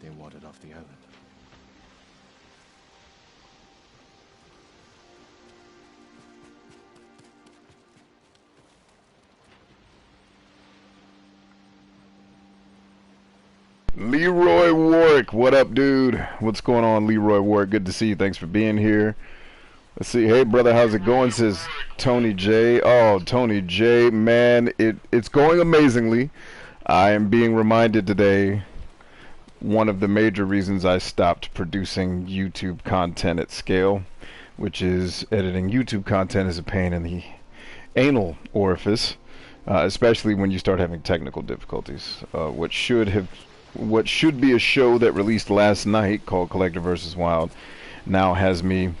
They warded off the island. Leroy Warwick, what up, dude? What's going on, Leroy Warwick? Good to see you. Thanks for being here. Let's see. Hey, brother, how's it going? Says Tony J. Oh, Tony J, man, it's going amazingly. I am being reminded today one of the major reasons I stopped producing YouTube content at scale, which is editing YouTube content is a pain in the anal orifice, especially when you start having technical difficulties. What should be a show that released last night called Collector vs. Wild now has me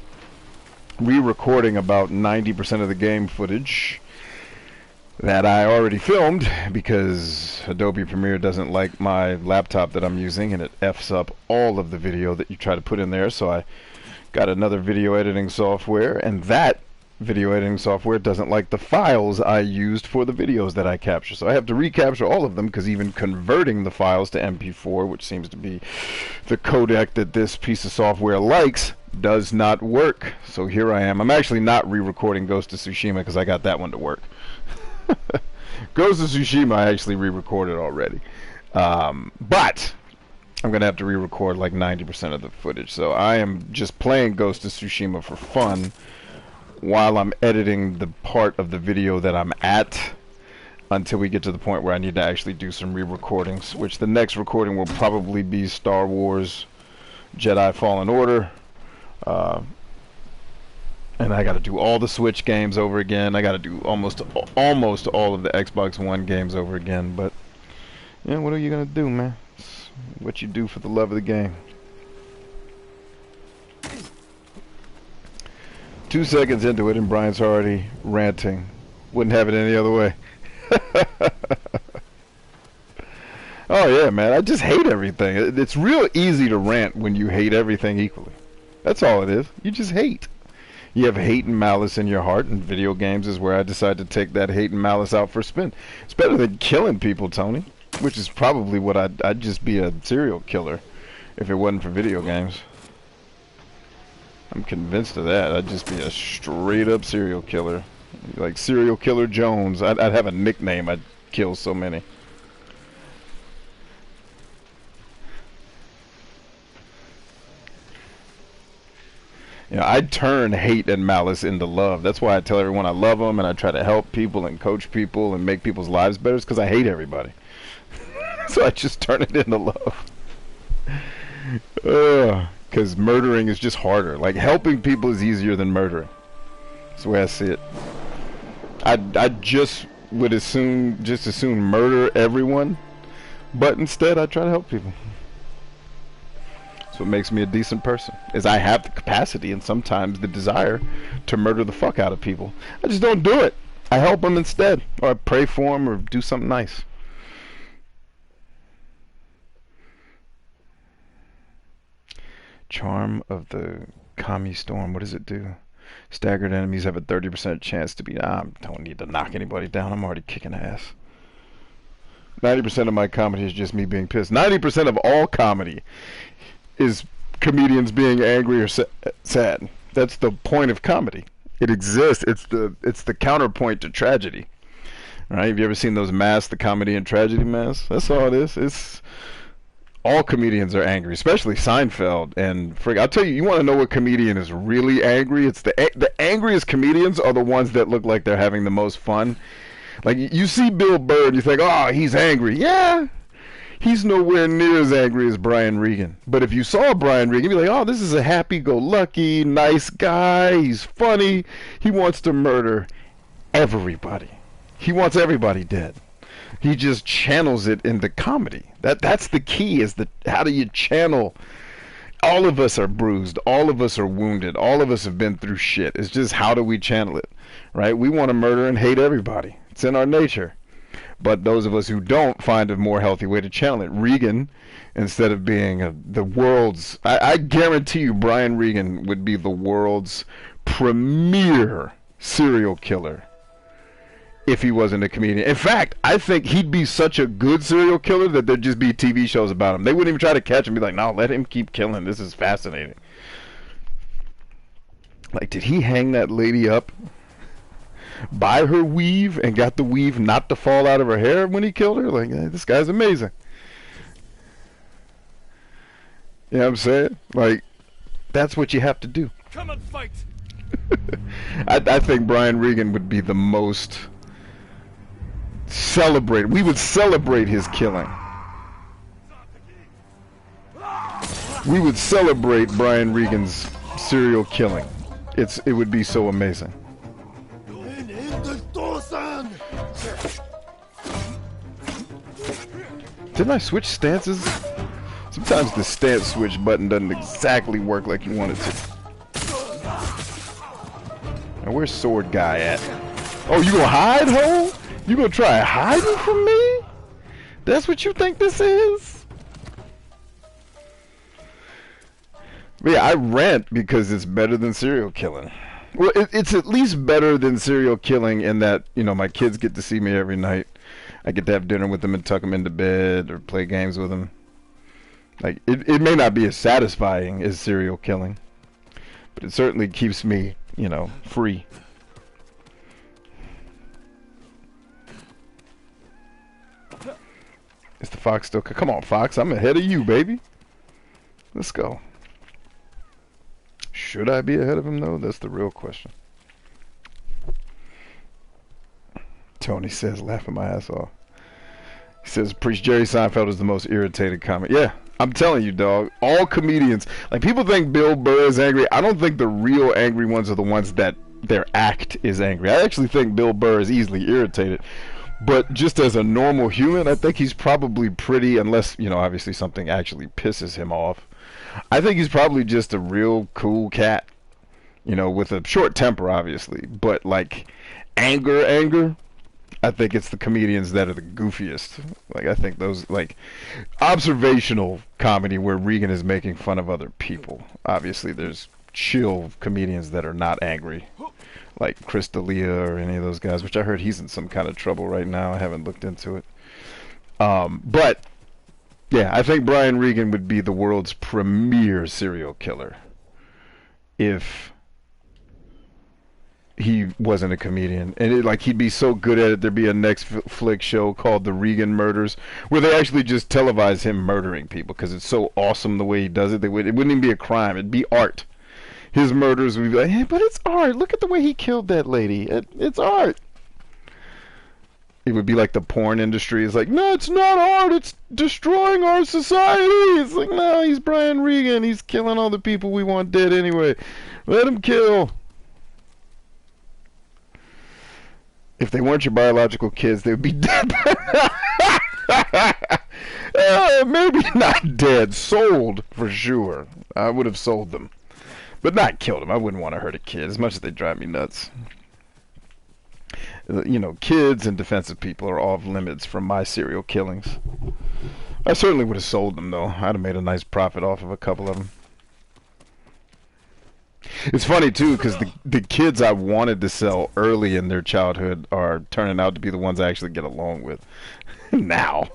re-recording about 90% of the game footage that I already filmed because Adobe Premiere doesn't like my laptop that I'm using, and it F's up all of the video that you try to put in there. So I got another video editing software, and that video editing software doesn't like the files I used for the videos that I capture. So I have to recapture all of them, because even converting the files to MP4, which seems to be the codec that this piece of software likes, does not work. So here I am. I'm actually not re-recording Ghost of Tsushima because I got that one to work. Ghost of Tsushima I actually re-recorded already. But I'm going to have to re-record like 90% of the footage. So I am just playing Ghost of Tsushima for fun while I'm editing the part of the video that I'm at, until we get to the point where I need to actually do some re-recordings, which the next recording will probably be Star Wars Jedi Fallen Order. And I got to do all the Switch games over again. I got to do almost all of the Xbox One games over again. But yeah, what are you gonna do, man? It's what you do for the love of the game. 2 seconds into it, and Brian's already ranting. Wouldn't have it any other way. Oh yeah, man. I just hate everything. It's real easy to rant when you hate everything equally. That's all it is. You just hate. You have hate and malice in your heart, and video games is where I decide to take that hate and malice out for a spin. It's better than killing people, Tony, which is probably what I'd just be a serial killer if it wasn't for video games. I'm convinced of that. I'd just be a straight up serial killer, like Serial Killer Jones. I'd have a nickname. I'd kill so many. You know, I turn hate and malice into love. That's why I tell everyone I love them, and I try to help people and coach people and make people's lives better, because I hate everybody. So I just turn it into love. Because murdering is just harder. Like, helping people is easier than murdering. That's the way I see it. I just would as soon murder everyone, but instead I try to help people. That's what makes me a decent person, is I have the capacity and sometimes the desire to murder the fuck out of people. I just don't do it. I help them instead, or I pray for them, or do something nice. Charm of the Kami Storm. What does it do? Staggered enemies have a 30% chance to be... I don't need to knock anybody down. I'm already kicking ass. 90% of my comedy is just me being pissed. 90% of all comedy is comedians being angry or sad. That's the point of comedy. It exists. It's the counterpoint to tragedy. Right? Have you ever seen those masks, the comedy and tragedy masks? That's all it is. It's All comedians are angry, especially Seinfeld and Frick. I'll tell you, you want to know what comedian is really angry? It's the angriest comedians are the ones that look like they're having the most fun. Like you see Bill Burr and you think, oh, he's angry. Yeah, he's nowhere near as angry as Brian Regan. But if you saw Brian Regan, you'd be like, oh, this is a happy-go-lucky, nice guy. He's funny. He wants to murder everybody. He wants everybody dead. He just channels it into comedy. That's the key, is how do you channel? All of us are bruised. All of us are wounded. All of us have been through shit. It's just how do we channel it, right? We want to murder and hate everybody. It's in our nature. But those of us who don't find a more healthy way to channel it. Regan, instead of being the world's... I guarantee you Brian Regan would be the world's premier serial killer if he wasn't a comedian. In fact, I think he'd be such a good serial killer that there'd just be TV shows about him. They wouldn't even try to catch him. Be like, no, let him keep killing. This is fascinating. Like, did he hang that lady up by her weave and got the weave not to fall out of her hair when he killed her? Like, this guy's amazing. You know what I'm saying? Like, that's what you have to do. Come and fight. I think Brian Regan would be the most celebrated. We would celebrate his killing. We would celebrate Brian Regan's serial killing. It would be so amazing. Didn't I switch stances? Sometimes the stance switch button doesn't exactly work like you want it to. Now where's sword guy at? Oh, you gonna hide, ho? You gonna try hiding from me? That's what you think this is? But yeah, I rant because it's better than serial killing. Well, it's at least better than serial killing in that, you know, my kids get to see me every night. I get to have dinner with them and tuck them into bed or play games with them. Like, it may not be as satisfying as serial killing, but it certainly keeps me, you know, free. Is the fox still... Come on, Fox. I'm ahead of you, baby. Let's go. Should I be ahead of him, though? That's the real question. Tony says, laughing my ass off. He says, Preach Jerry Seinfeld is the most irritated comic. Yeah, I'm telling you, dog. All comedians... Like, people think Bill Burr is angry. I don't think the real angry ones are the ones that their act is angry. I actually think Bill Burr is easily irritated. But just as a normal human, I think he's probably pretty, unless, you know, obviously something actually pisses him off. I think he's probably just a real cool cat, you know, with a short temper, obviously. But, like, anger, I think it's the comedians that are the goofiest. Like, I think those, like, observational comedy where Regan is making fun of other people. Obviously, there's chill comedians that are not angry. Like Chris D'Elia or any of those guys, which I heard he's in some kind of trouble right now. I haven't looked into it. But, yeah, I think Brian Regan would be the world's premier serial killer if he wasn't a comedian. And like, he'd be so good at it, there'd be a next flick show called The Regan Murders, where they actually just televise him murdering people, because it's so awesome the way he does it. It wouldn't even be a crime. It'd be art. His murders would be like, hey, but it's art. Look at the way he killed that lady. It's art. It would be like the porn industry. It's like, no, it's not art. It's destroying our society. It's like, no, he's Brian Regan. He's killing all the people we want dead anyway. Let him kill. If they weren't your biological kids, they would be dead. Maybe not dead. Sold, for sure. I would have sold them. But not killed them. I wouldn't want to hurt a kid, as much as they drive me nuts. You know, kids and defensive people are off limits from my serial killings. I certainly would have sold them, though. I'd have made a nice profit off of a couple of them. It's funny, too, because the kids I wanted to sell early in their childhood are turning out to be the ones I actually get along with now.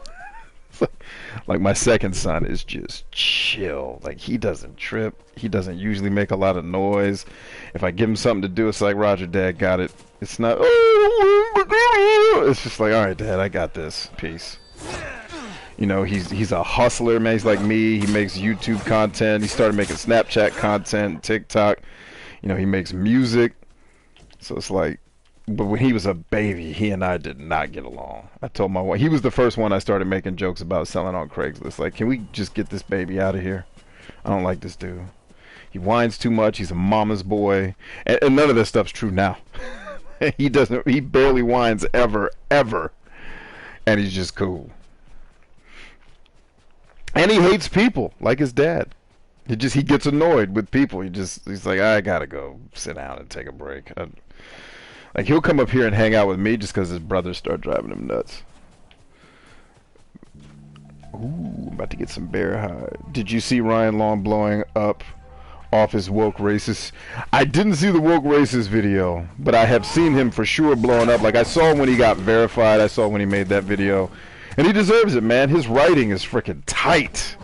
Like, my second son is just chill. Like, he doesn't trip. He doesn't usually make a lot of noise. If I give him something to do, it's like, Roger, Dad, got it. It's not, it's just like, all right, Dad, I got this. Peace. You know, he's a hustler, man. He's like me. He makes YouTube content. He started making Snapchat content, TikTok. You know, he makes music. So it's like, but when he was a baby, he and I did not get along. I told my wife, he was the first one I started making jokes about selling on Craigslist. Like, can we just get this baby out of here? I don't like this dude. He whines too much. He's a mama's boy. And none of this stuff's true now. He barely whines ever. And he's just cool. And he hates people like his dad. He gets annoyed with people. He's like, I gotta go sit down and take a break. Like, he'll come up here and hang out with me just because his brothers start driving him nuts. Ooh, I'm about to get some bear hide. Did you see Ryan Long blowing up off his woke racist? I didn't see the woke racist video, but I have seen him for sure blowing up. Like, I saw when he got verified. I saw when he made that video. And he deserves it, man. His writing is freaking tight.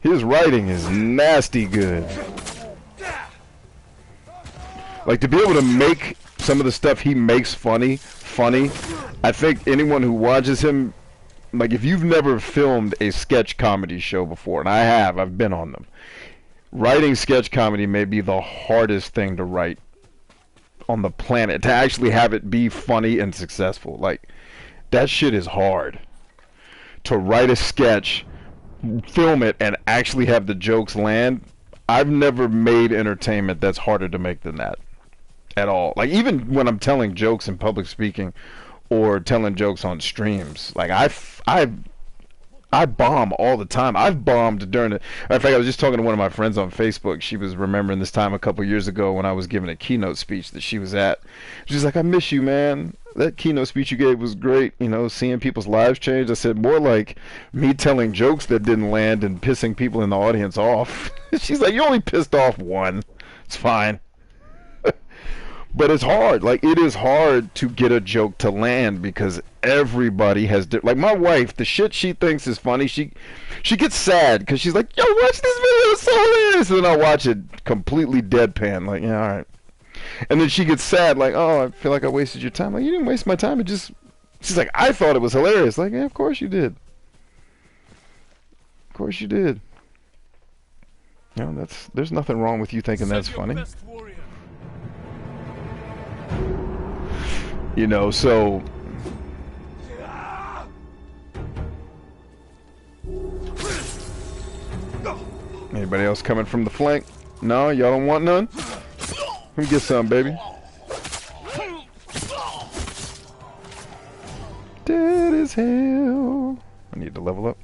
His writing is nasty good. Like, to be able to make some of the stuff he makes funny, I think anyone who watches him, like, if you've never filmed a sketch comedy show before, and I have, I've been on them, writing sketch comedy may be the hardest thing to write on the planet. To actually have it be funny and successful, like, that shit is hard. To write a sketch, film it, and actually have the jokes land, I've never made entertainment that's harder to make than that at all. Like, even when I'm telling jokes in public speaking or telling jokes on streams, like, I bomb all the time. I've bombed during it. In fact, I was just talking to one of my friends on Facebook. She was remembering this time a couple years ago when I was giving a keynote speech that she was at. She's like, I miss you, man. That keynote speech you gave was great, you know, seeing people's lives change. I said, more like me telling jokes that didn't land and pissing people in the audience off. She's like, you only pissed off one. It's fine. But it's hard. Like, it is hard to get a joke to land because everybody has like, my wife, the shit she thinks is funny, she gets sad because she's like, yo, watch this video, it's so hilarious. And then I watch it completely deadpan, like, yeah, all right. And then she gets sad, like, oh, I feel like I wasted your time. Like, you didn't waste my time. She's like, I thought it was hilarious. Like, yeah, of course you did. Of course you did. You know, there's nothing wrong with you thinking that's funny. You know, so anybody else coming from the flank? No, y'all don't want none? Let me get some, baby. Dead as hell. I need to level up.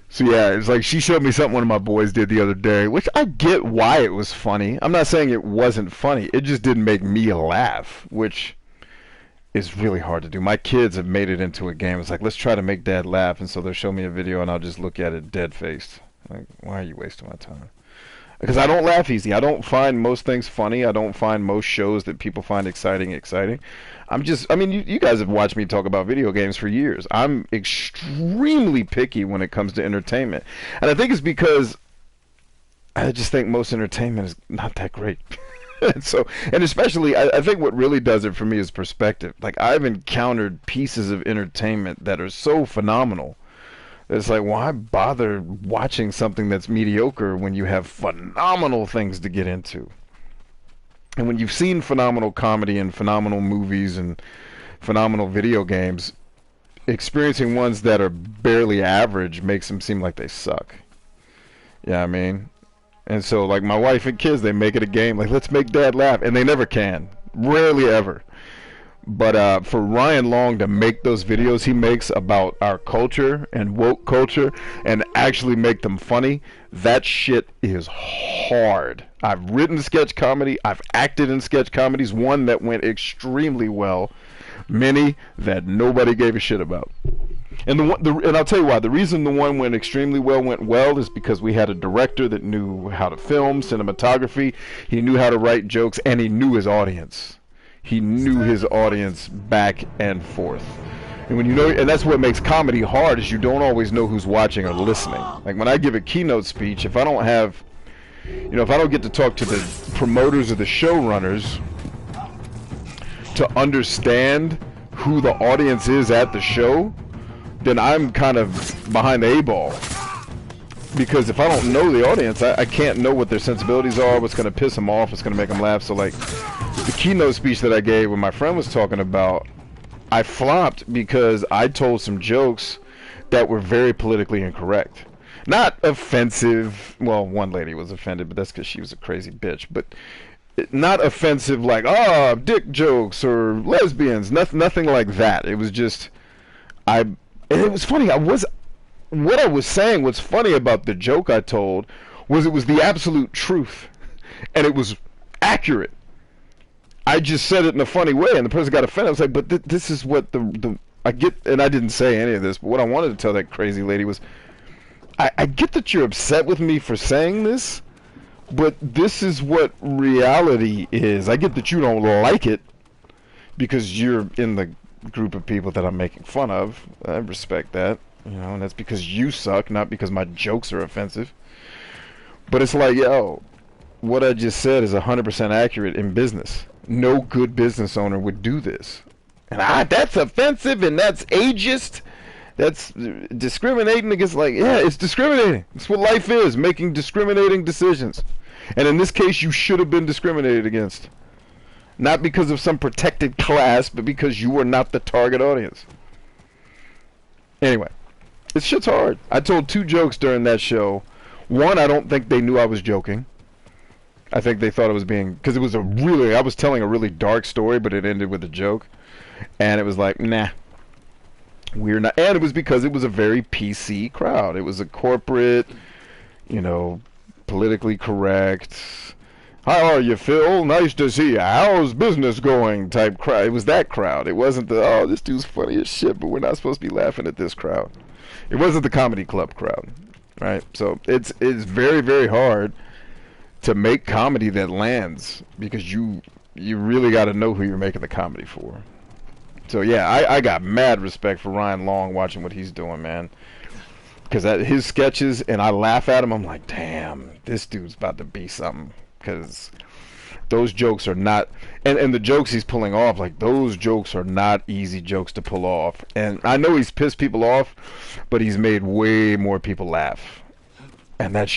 So yeah, it's like she showed me something one of my boys did the other day, which I get why it was funny. I'm not saying it wasn't funny. It just didn't make me laugh, which is really hard to do. My kids have made it into a game. It's like, let's try to make dad laugh, and so they'll show me a video and I'll just look at it dead-faced. Like, why are you wasting my time? Because I don't laugh easy. I don't find most things funny. I don't find most shows that people find exciting. I mean, you guys have watched me talk about video games for years. I'm extremely picky when it comes to entertainment. And I think it's because I just think most entertainment is not that great. And especially, I think what really does it for me is perspective. Like, I've encountered pieces of entertainment that are so phenomenal. It's like, why bother watching something that's mediocre when you have phenomenal things to get into? And when you've seen phenomenal comedy and phenomenal movies and phenomenal video games, experiencing ones that are barely average makes them seem like they suck. Yeah, I mean? And so, like, my wife and kids, they make it a game. Like, let's make dad laugh. And they never can. Rarely ever. But for Ryan Long to make those videos he makes about our culture and woke culture and actually make them funny, that shit is hard. I've written sketch comedy. I've acted in sketch comedies. One that went extremely well. Many that nobody gave a shit about. And and I'll tell you why. The reason the one went extremely well is because we had a director that knew how to film, cinematography. He knew how to write jokes, and he knew his audience. He knew his audience back and forth. And when you know, and that's what makes comedy hard, is you don't always know who's watching or listening. Like, when I give a keynote speech, if I don't have, you know, if I don't get to talk to the promoters or the showrunners to understand who the audience is at the show, then I'm kind of behind the A-ball. Because if I don't know the audience, I can't know what their sensibilities are, what's going to piss them off, what's going to make them laugh. So, like, the keynote speech that I gave when my friend was talking about, I flopped because I told some jokes that were very politically incorrect. Not offensive. Well, one lady was offended, but that's because she was a crazy bitch. But not offensive like, oh, dick jokes or lesbians. Nothing like that. It was just, and it was funny. What I was saying, what's funny about the joke I told was it was the absolute truth. And it was accurate. I just said it in a funny way, and the person got offended. I was like, but this is what I get, and I didn't say any of this, but what I wanted to tell that crazy lady was, I get that you're upset with me for saying this, but this is what reality is. I get that you don't like it because you're in the group of people that I'm making fun of. I respect that, you know, and that's because you suck, not because my jokes are offensive. But it's like, yo, what I just said is 100% accurate in business. No good business owner would do this. And that's offensive and that's ageist. That's discriminating against, like, yeah, it's discriminating. It's what life is, making discriminating decisions. And in this case, you should have been discriminated against. Not because of some protected class, but because you were not the target audience. Anyway, this shit's hard. I told 2 jokes during that show. One, I don't think they knew I was joking. I think they thought it was being, because it was I was telling a really dark story, but it ended with a joke. And it was like, nah. We're not, and it was because it was a very PC crowd. It was a corporate, you know, politically correct, how are you, Phil? Nice to see you. How's business going? Type crowd. It was that crowd. It wasn't the, oh, this dude's funny as shit, but we're not supposed to be laughing at this crowd. It wasn't the comedy club crowd, right? So it's very, very hard to make comedy that lands because you really got to know who you're making the comedy for. So yeah, I got mad respect for Ryan Long watching what he's doing, man. Because his sketches, and I laugh at him, I'm like, damn, this dude's about to be something. Because those jokes are not, and the jokes he's pulling off, like, those jokes are not easy jokes to pull off. And I know he's pissed people off, but he's made way more people laugh. And that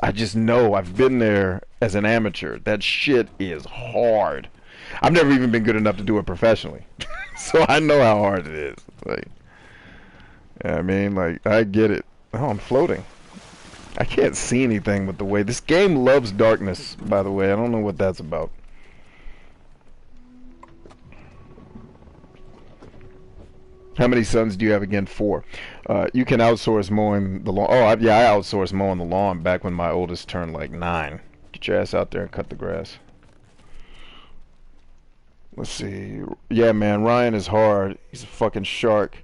I just know, I've been there as an amateur. That shit is hard. I've never even been good enough to do it professionally. So I know how hard it is. Like, yeah, I mean, like, I get it. Oh, I'm floating. I can't see anything with the way this game loves darkness, by the way. I don't know what that's about. How many sons do you have again? 4. You can outsource mowing the lawn. Oh, yeah, I outsourced mowing the lawn back when my oldest turned like 9. Get your ass out there and cut the grass. Let's see. Yeah, man, Ryan is hard. He's a fucking shark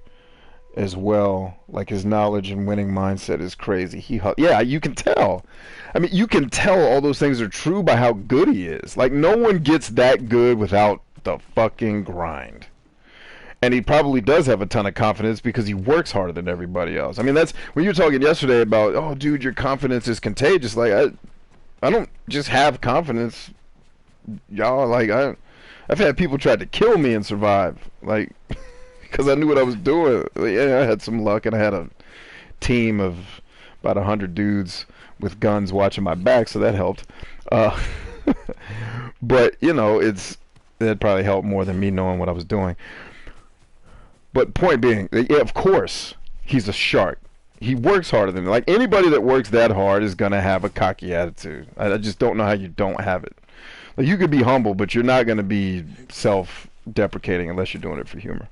as well. Like, his knowledge and winning mindset is crazy. Yeah, you can tell. I mean, you can tell all those things are true by how good he is. Like, no one gets that good without the fucking grind. And he probably does have a ton of confidence because he works harder than everybody else. I mean, that's when you were talking yesterday about, oh, dude, your confidence is contagious. Like, I don't just have confidence. Y'all, like, I've had people try to kill me and survive, like, because I knew what I was doing. Yeah, I had some luck, and I had a team of about 100 dudes with guns watching my back, so that helped. But, you know, that probably helped more than me knowing what I was doing. But point being, yeah, of course, he's a shark. He works harder than me. Like, anybody that works that hard is going to have a cocky attitude. I just don't know how you don't have it. Like, you could be humble, but you're not going to be self-deprecating unless you're doing it for humor.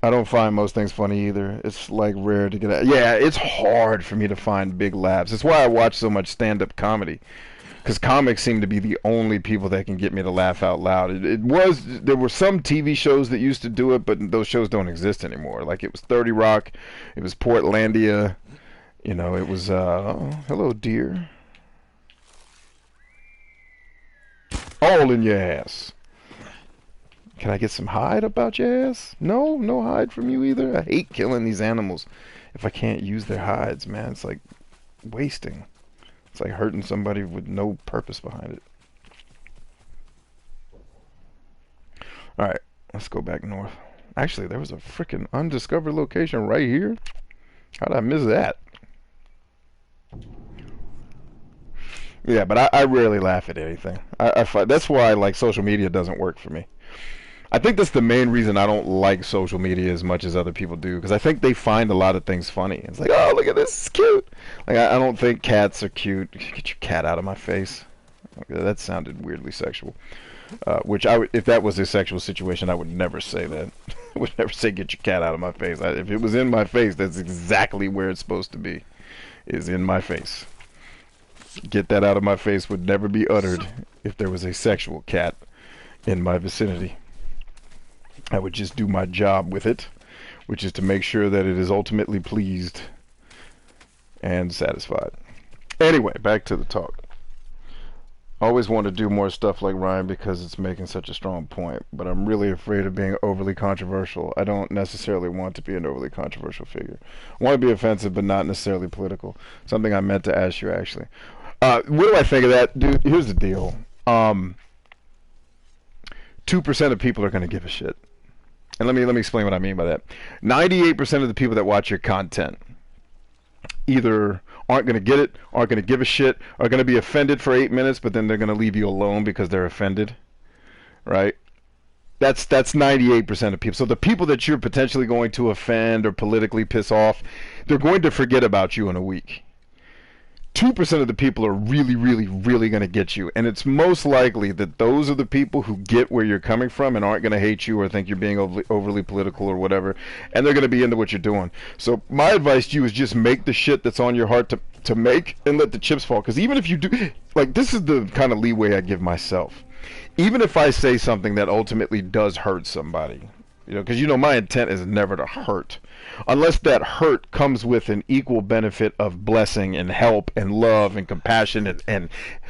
I don't find most things funny either. It's like rare to get out. Yeah, it's hard for me to find big laughs. That's why I watch so much stand-up comedy. Because comics seem to be the only people that can get me to laugh out loud. There were some TV shows that used to do it, but those shows don't exist anymore. Like, it was 30 Rock, it was Portlandia, you know, it was, oh, hello, dear. All in your ass. Can I get some hide about your ass? No? No hide from you either? I hate killing these animals if I can't use their hides, man. It's like wasting. It's like hurting somebody with no purpose behind it. Alright, let's go back north. Actually, there was a freaking undiscovered location right here. How did I miss that? Yeah, but I rarely laugh at anything. I find that's why like social media doesn't work for me. I think that's the main reason I don't like social media as much as other people do, because I think they find a lot of things funny. It's like, oh, look at this, it's cute. Like I don't think cats are cute. Get your cat out of my face. That sounded weirdly sexual. Which I would, if that was a sexual situation, I would never say that. I would never say get your cat out of my face. If it was in my face, that's exactly where it's supposed to be. Is in my face. Get that out of my face would never be uttered if there was a sexual cat in my vicinity. I would just do my job with it, which is to make sure that it is ultimately pleased and satisfied. Anyway, back to the talk. I always want to do more stuff like Ryan because it's making such a strong point, but I'm really afraid of being overly controversial. I don't necessarily want to be an overly controversial figure. I want to be offensive, but not necessarily political. Something I meant to ask you, actually. What do I think of that? Dude, here's the deal. 2% of people are going to give a shit. And let me explain what I mean by that. 98% of the people that watch your content either aren't going to get it, aren't going to give a shit, are going to be offended for 8 minutes, but then they're going to leave you alone because they're offended, right? That's 98% of people. So the people that you're potentially going to offend or politically piss off, they're going to forget about you in a week. 2% of the people are really, really, really going to get you. And it's most likely that those are the people who get where you're coming from and aren't going to hate you or think you're being overly political or whatever. And they're going to be into what you're doing. So my advice to you is just make the shit that's on your heart to make and let the chips fall. Because even if you do, like, this is the kind of leeway I give myself. Even if I say something that ultimately does hurt somebody, you know, because, you know, my intent is never to hurt. Unless that hurt comes with an equal benefit of blessing and help and love and compassion and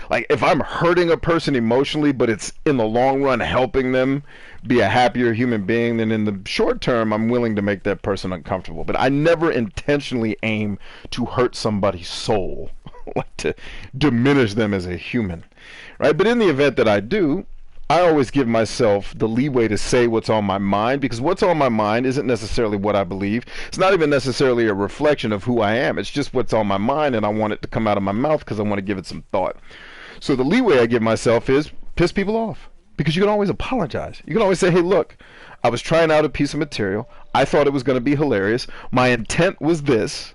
like if I'm hurting a person emotionally but it's in the long run helping them be a happier human being, then in the short term I'm willing to make that person uncomfortable. But I never intentionally aim to hurt somebody's soul, like to diminish them as a human, right? But in the event that I do, I always give myself the leeway to say what's on my mind, because what's on my mind isn't necessarily what I believe. It's not even necessarily a reflection of who I am. It's just what's on my mind, and I want it to come out of my mouth because I want to give it some thought. So the leeway I give myself is piss people off, because you can always apologize. You can always say, hey, look, I was trying out a piece of material. I thought it was going to be hilarious. My intent was this.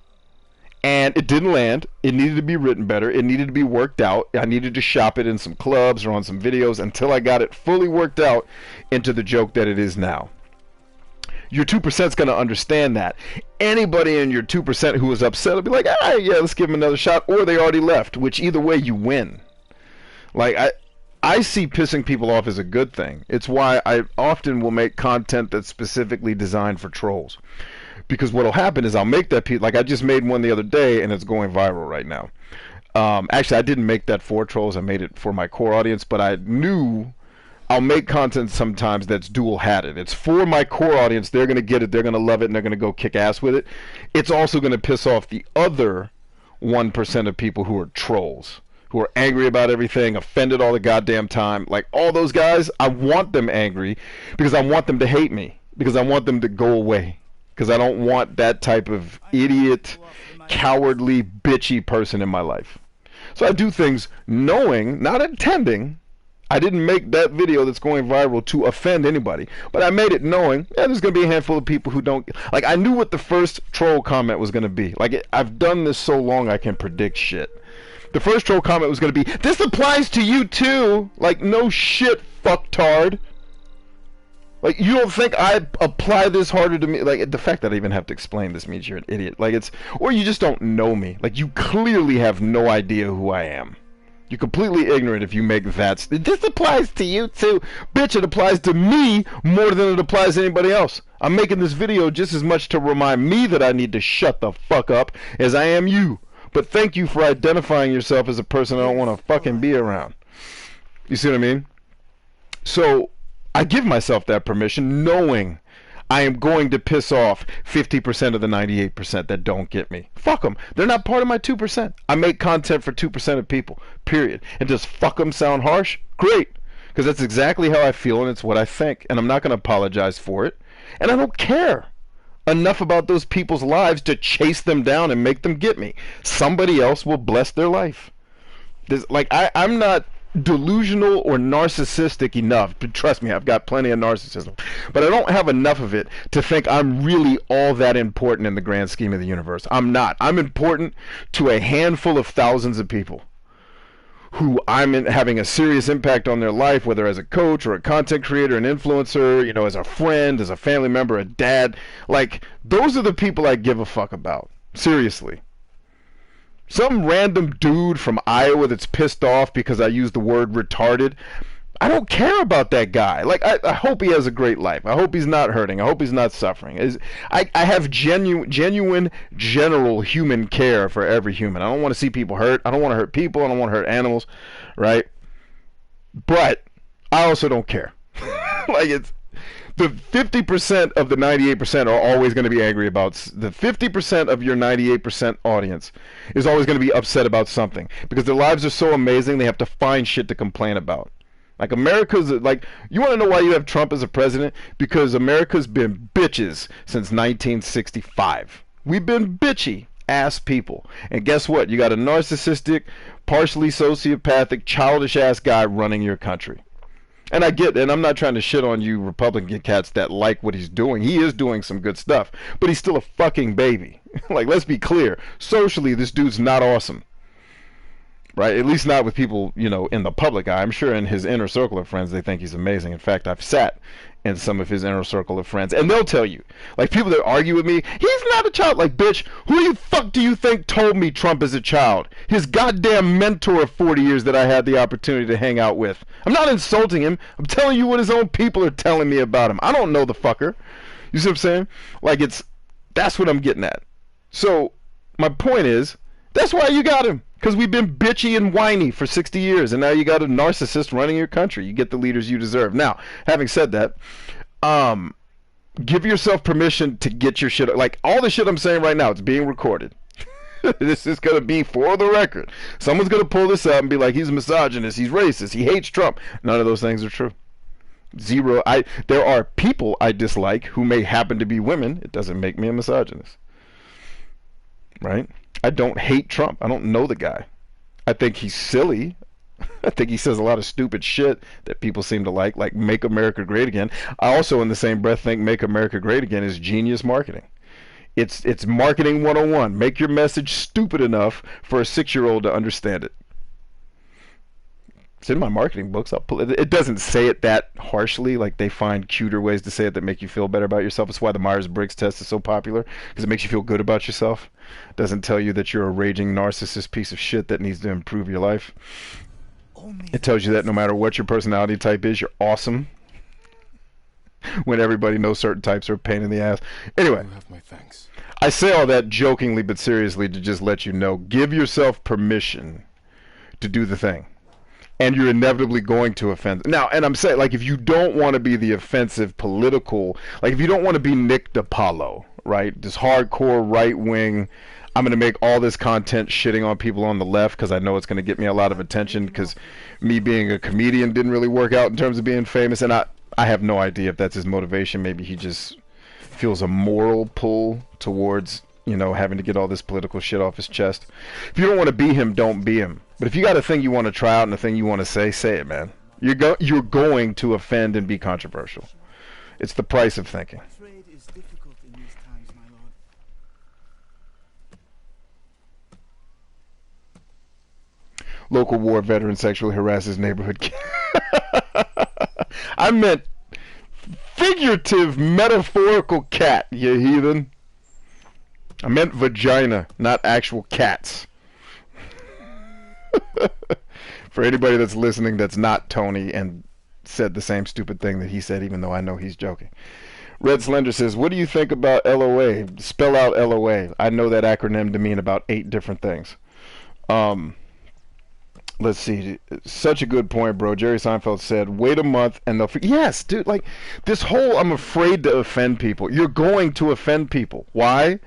And it didn't land. It needed to be written better. It needed to be worked out. I needed to shop it in some clubs or on some videos until I got it fully worked out into the joke that it is now. Your 2% is going to understand that. Anybody in your 2% who was upset will be like, ah, yeah, let's give them another shot. Or they already left, which either way you win. Like, I see pissing people off as a good thing. It's why I often will make content that's specifically designed for trolls. Because what'll happen is I'll make that piece, like I just made one the other day and it's going viral right now. Actually, I didn't make that for trolls. I made it for my core audience, but I knew I'll make content sometimes that's dual-hatted. It's for my core audience. They're going to get it. They're going to love it, and they're going to go kick ass with it. It's also going to piss off the other 1% of people who are trolls, who are angry about everything, offended all the goddamn time. Like all those guys, I want them angry because I want them to hate me, because I want them to go away. Because I don't want that type of idiot, cowardly, bitchy person in my life. So I do things knowing, not intending. I didn't make that video that's going viral to offend anybody. But I made it knowing, yeah, there's going to be a handful of people who don't... Like, I knew what the first troll comment was going to be. Like, I've done this so long I can predict shit. The first troll comment was going to be, this applies to you too. Like, no shit, fucktard. Like, you don't think I apply this harder to me? Like, the fact that I even have to explain this means you're an idiot. Like, it's... Or you just don't know me. Like, you clearly have no idea who I am. You're completely ignorant if you make that... This applies to you, too. Bitch, it applies to me more than it applies to anybody else. I'm making this video just as much to remind me that I need to shut the fuck up as I am you. But thank you for identifying yourself as a person I don't want to fucking be around. You see what I mean? So... I give myself that permission knowing I am going to piss off 50% of the 98% that don't get me. Fuck them. They're not part of my 2%. I make content for 2% of people, period. And does fuck them sound harsh? Great. Because that's exactly how I feel and it's what I think. And I'm not going to apologize for it. And I don't care enough about those people's lives to chase them down and make them get me. Somebody else will bless their life. I'm not delusional or narcissistic enough, but trust me, I've got plenty of narcissism, but I don't have enough of it to think I'm really all that important in the grand scheme of the universe. I'm not. I'm important to a handful of thousands of people who having a serious impact on their life, whether as a coach or a content creator, an influencer, as a friend, as a family member, a dad. Like, those are the people I give a fuck about. Seriously. Some random dude from Iowa that's pissed off because I use the word retarded, I don't care about that guy. Like, I hope he has a great life. I hope he's not hurting. I hope he's not suffering. I have genuine, general human care for every human. I don't want to see people hurt. I don't want to hurt people. I don't want to hurt animals, right? But I also don't care. Like, it's the 50% of the 98% are always going to be angry about the 50% of your 98% audience is always going to be upset about something because their lives are so amazing they have to find shit to complain about. Like, America's, like, you want to know why you have Trump as a president? Because America's been bitches since 1965. We've been bitchy ass people. And guess what? You got a narcissistic, partially sociopathic, childish ass guy running your country. And I get it, and I'm not trying to shit on you Republican cats that like what he's doing. He is doing some good stuff, but he's still a fucking baby. Like, let's be clear. Socially, this dude's not awesome. Right? At least not with people, in the public eye. I'm sure in his inner circle of friends, they think he's amazing. In fact, I've sat in some of his inner circle of friends, and they'll tell you, like, people that argue with me, he's not a child. Like, bitch, who the fuck do you think told me Trump is a child? His goddamn mentor of 40 years that I had the opportunity to hang out with. I'm not insulting him. I'm telling you what his own people are telling me about him. I don't know the fucker. You see what I'm saying? Like, that's what I'm getting at. So, my point is, that's why you got him. Because we've been bitchy and whiny for 60 years, and now you got a narcissist running your country. You get the leaders you deserve. Now, having said that, give yourself permission to get your shit. Like, all the shit I'm saying right now, it's being recorded. This is going to be for the record. Someone's going to pull this up and be like, he's a misogynist, he's racist, he hates Trump. None of those things are true. Zero. There are people I dislike who may happen to be women. It doesn't make me a misogynist. Right? I don't hate Trump. I don't know the guy. I think he's silly. I think he says a lot of stupid shit that people seem to like Make America Great Again. I also, in the same breath, think Make America Great Again is genius marketing. It's marketing 101. Make your message stupid enough for a 6-year-old to understand it. It's in my marketing books. It doesn't say it that harshly. Like, they find cuter ways to say it that make you feel better about yourself. It's why the Myers-Briggs test is so popular, because it makes you feel good about yourself. It doesn't tell you that you're a raging narcissist piece of shit that needs to improve your life. It tells you that no matter what your personality type is, you're awesome. When everybody knows certain types are a pain in the ass. Anyway, You have my thanks. I say all that jokingly but seriously to just let you know, give yourself permission to do the thing. And you're inevitably going to offend. Now, and I'm saying, like, if you don't want to be the offensive political, like, if you don't want to be Nick DiPaolo, right? This hardcore right-wing, I'm going to make all this content shitting on people on the left because I know it's going to get me a lot of attention because me being a comedian didn't really work out in terms of being famous. And I have no idea if that's his motivation. Maybe he just feels a moral pull towards, having to get all this political shit off his chest. If you don't want to be him, don't be him. But if you got a thing you want to try out and a thing you want to say it, man. You're going to offend and be controversial. It's the price of thinking. Trade is difficult in these times, my lord. Local war veteran sexually harasses neighborhood kid. I meant figurative, metaphorical cat, you heathen. I meant vagina, not actual cats. For anybody that's listening that's not Tony and said the same stupid thing that he said, even though I know he's joking. Red Slender says, what do you think about LOA? Spell out LOA. I know that acronym to mean about 8 different things. Let's see. Such a good point, bro. Jerry Seinfeld said, wait a month and they'll... Yes, dude, like, this whole I'm afraid to offend people. You're going to offend people. Why?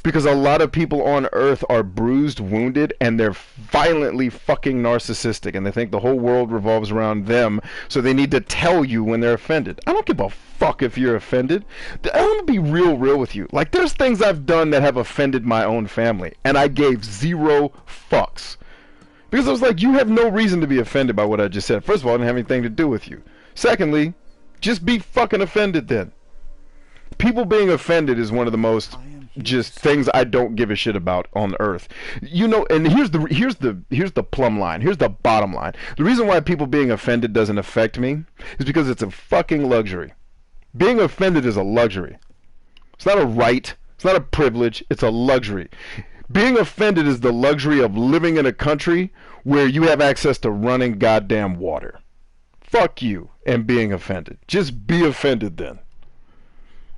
Because a lot of people on Earth are bruised, wounded, and they're violently fucking narcissistic, and they think the whole world revolves around them, so they need to tell you when they're offended. I don't give a fuck if you're offended. I'm gonna be real with you. Like, there's things I've done that have offended my own family, and I gave 0 fucks. Because I was like, you have no reason to be offended by what I just said. First of all, I didn't have anything to do with you. Secondly, just be fucking offended then. People being offended is one of the most just things I don't give a shit about on Earth. You know, and here's the plumb line. Here's the bottom line. The reason why people being offended doesn't affect me is because it's a fucking luxury. Being offended is a luxury. It's not a right. It's not a privilege. It's a luxury. Being offended is the luxury of living in a country where you have access to running goddamn water. Fuck you and being offended. Just be offended then.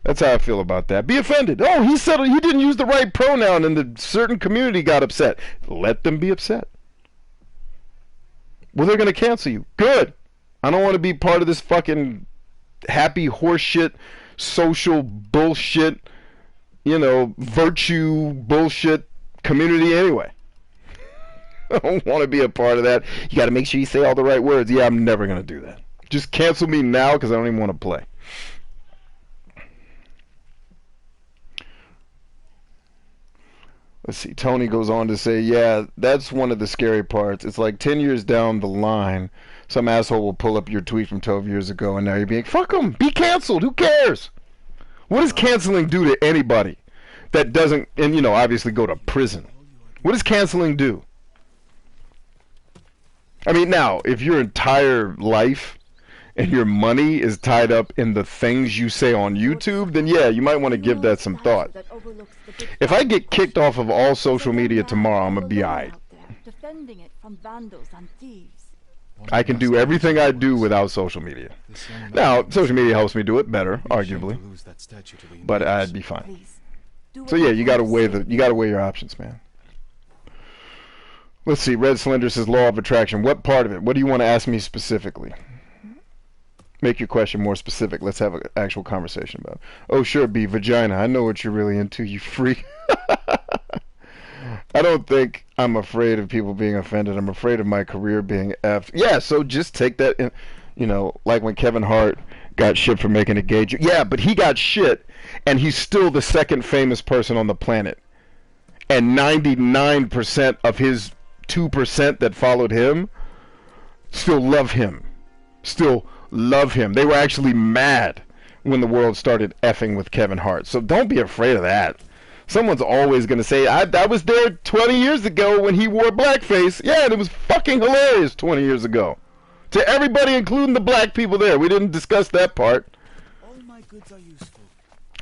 That's how I feel about that. Be offended. Oh, he said he didn't use the right pronoun and the certain community got upset. Let them be upset. Well, they're going to cancel you. Good. I don't want to be part of this fucking happy horseshit, social bullshit, you know, virtue bullshit community anyway. I don't want to be a part of that. You got to make sure you say all the right words. Yeah, I'm never going to do that. Just cancel me now because I don't even want to play. Let's see. Tony goes on to say, yeah, that's one of the scary parts. It's like 10 years down the line, some asshole will pull up your tweet from 12 years ago, and now you're being, fuck them, be canceled, who cares? What does canceling do to anybody that doesn't, and you know, obviously go to prison? What does canceling do? I mean, now, if your entire life and your money is tied up in the things you say on YouTube, then yeah, you might want to give that some thought. If I get kicked off of all social media tomorrow, I'm going to be alright. I can do everything I do without social media. Now, social media helps me do it better, arguably, but I'd be fine. So yeah, you gotta weigh your options, man. Let's see. Red Slender says law of attraction. What part of it? What do you want to ask me specifically? Make your question more specific. Let's have an actual conversation about it. Oh, sure, B. Vagina. I know what you're really into, you freak. I don't think I'm afraid of people being offended. I'm afraid of my career being effed. Yeah, so just take that in, you know, like when Kevin Hart got shit for making a gay joke. Yeah, but he got shit, and he's still the second famous person on the planet. And 99% of his 2% that followed him still love him. Still love him. They were actually mad when the world started effing with Kevin Hart. So don't be afraid of that. Someone's always going to say, I was there 20 years ago when he wore blackface. Yeah, and it was fucking hilarious 20 years ago. To everybody, including the black people there. We didn't discuss that part. All my goods are useful.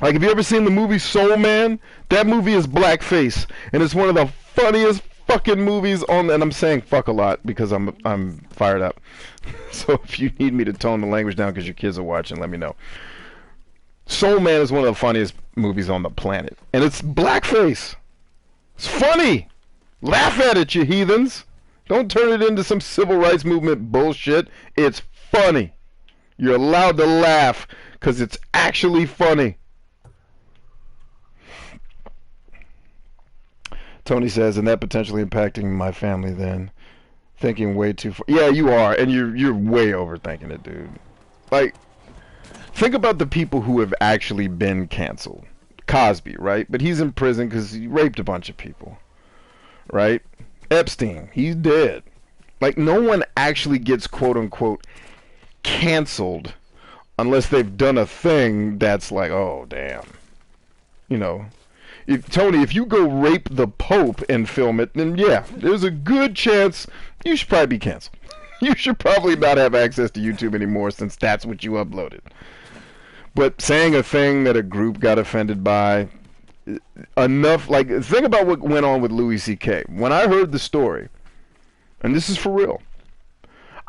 Like, have you ever seen the movie Soul Man? That movie is blackface. And it's one of the funniest fucking movies on, and I'm saying fuck a lot because I'm fired up. So if you need me to tone the language down because your kids are watching, let me know. Soul Man is one of the funniest movies on the planet, and it's blackface. It's funny. Laugh at it, you heathens. Don't turn it into some civil rights movement bullshit. It's funny. You're allowed to laugh because it's actually funny. Tony says, and that potentially impacting my family then. Thinking way too far. Yeah, you are, and you're way overthinking it, dude. Like, think about the people who have actually been canceled. Cosby, right? But he's in prison because he raped a bunch of people. Right? Epstein, he's dead. Like, no one actually gets quote-unquote canceled unless they've done a thing that's like, oh, damn. You know. Tony, if you go rape the Pope and film it, then yeah, there's a good chance you should probably be canceled. You should probably not have access to YouTube anymore since that's what you uploaded. But saying a thing that a group got offended by, enough, like, think about what went on with Louis C.K. When I heard the story, and this is for real,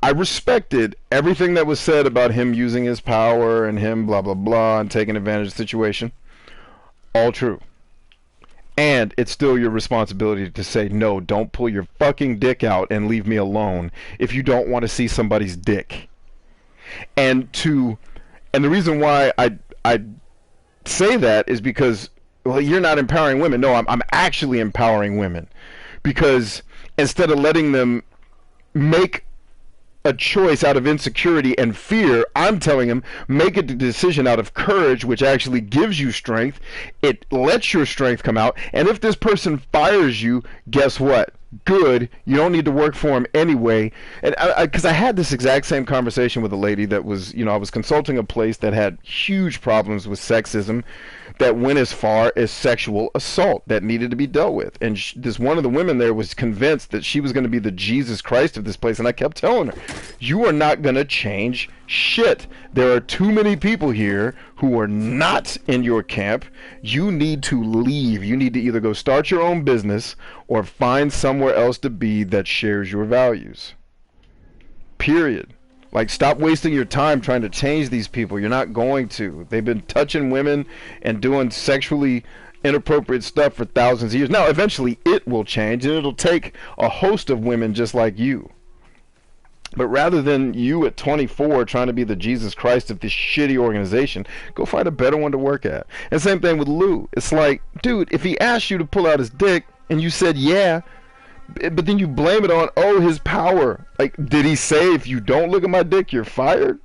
I respected everything that was said about him using his power and him blah, blah, blah, and taking advantage of the situation. All true. And it's still your responsibility to say, no, don't pull your fucking dick out and leave me alone if you don't want to see somebody's dick. And the reason why I say that is because well, you're not empowering women. No, I'm actually empowering women, because instead of letting them make a choice out of insecurity and fear, I'm telling him, make a decision out of courage, which actually gives you strength. It lets your strength come out. And if this person fires you, guess what? Good. You don't need to work for him anyway. And because I had this exact same conversation with a lady that was, I was consulting a place that had huge problems with sexism that went as far as sexual assault that needed to be dealt with. And this one of the women there was convinced that she was going to be the Jesus Christ of this place. And I kept telling her, you are not going to change shit. There are too many people here who are not in your camp. You need to leave. You need to either go start your own business or find somewhere else to be that shares your values. Period. Like, stop wasting your time trying to change these people. You're not going to. They've been touching women and doing sexually inappropriate stuff for thousands of years. Now, eventually it will change, and it'll take a host of women just like you. But rather than you at 24 trying to be the Jesus Christ of this shitty organization, go find a better one to work at. And same thing with Lou. It's like, dude, if he asked you to pull out his dick and you said yeah, but then you blame it on, oh, his power. Like, did he say, if you don't look at my dick, you're fired?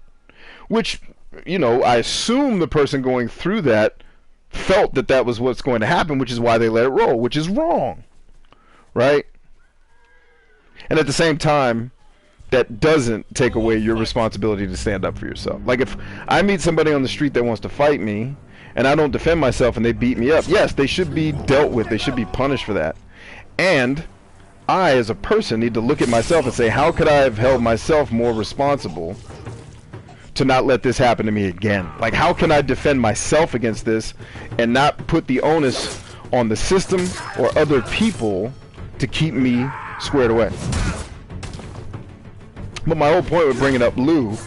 Which, I assume the person going through that felt that that was what's going to happen, which is why they let it roll, which is wrong. Right? And at the same time, that doesn't take away your responsibility to stand up for yourself. Like, if I meet somebody on the street that wants to fight me, and I don't defend myself and they beat me up, yes, they should be dealt with. They should be punished for that. And I, as a person, need to look at myself and say, how could I have held myself more responsible to not let this happen to me again? Like, how can I defend myself against this and not put the onus on the system or other people to keep me squared away? But my whole point with bringing up Lou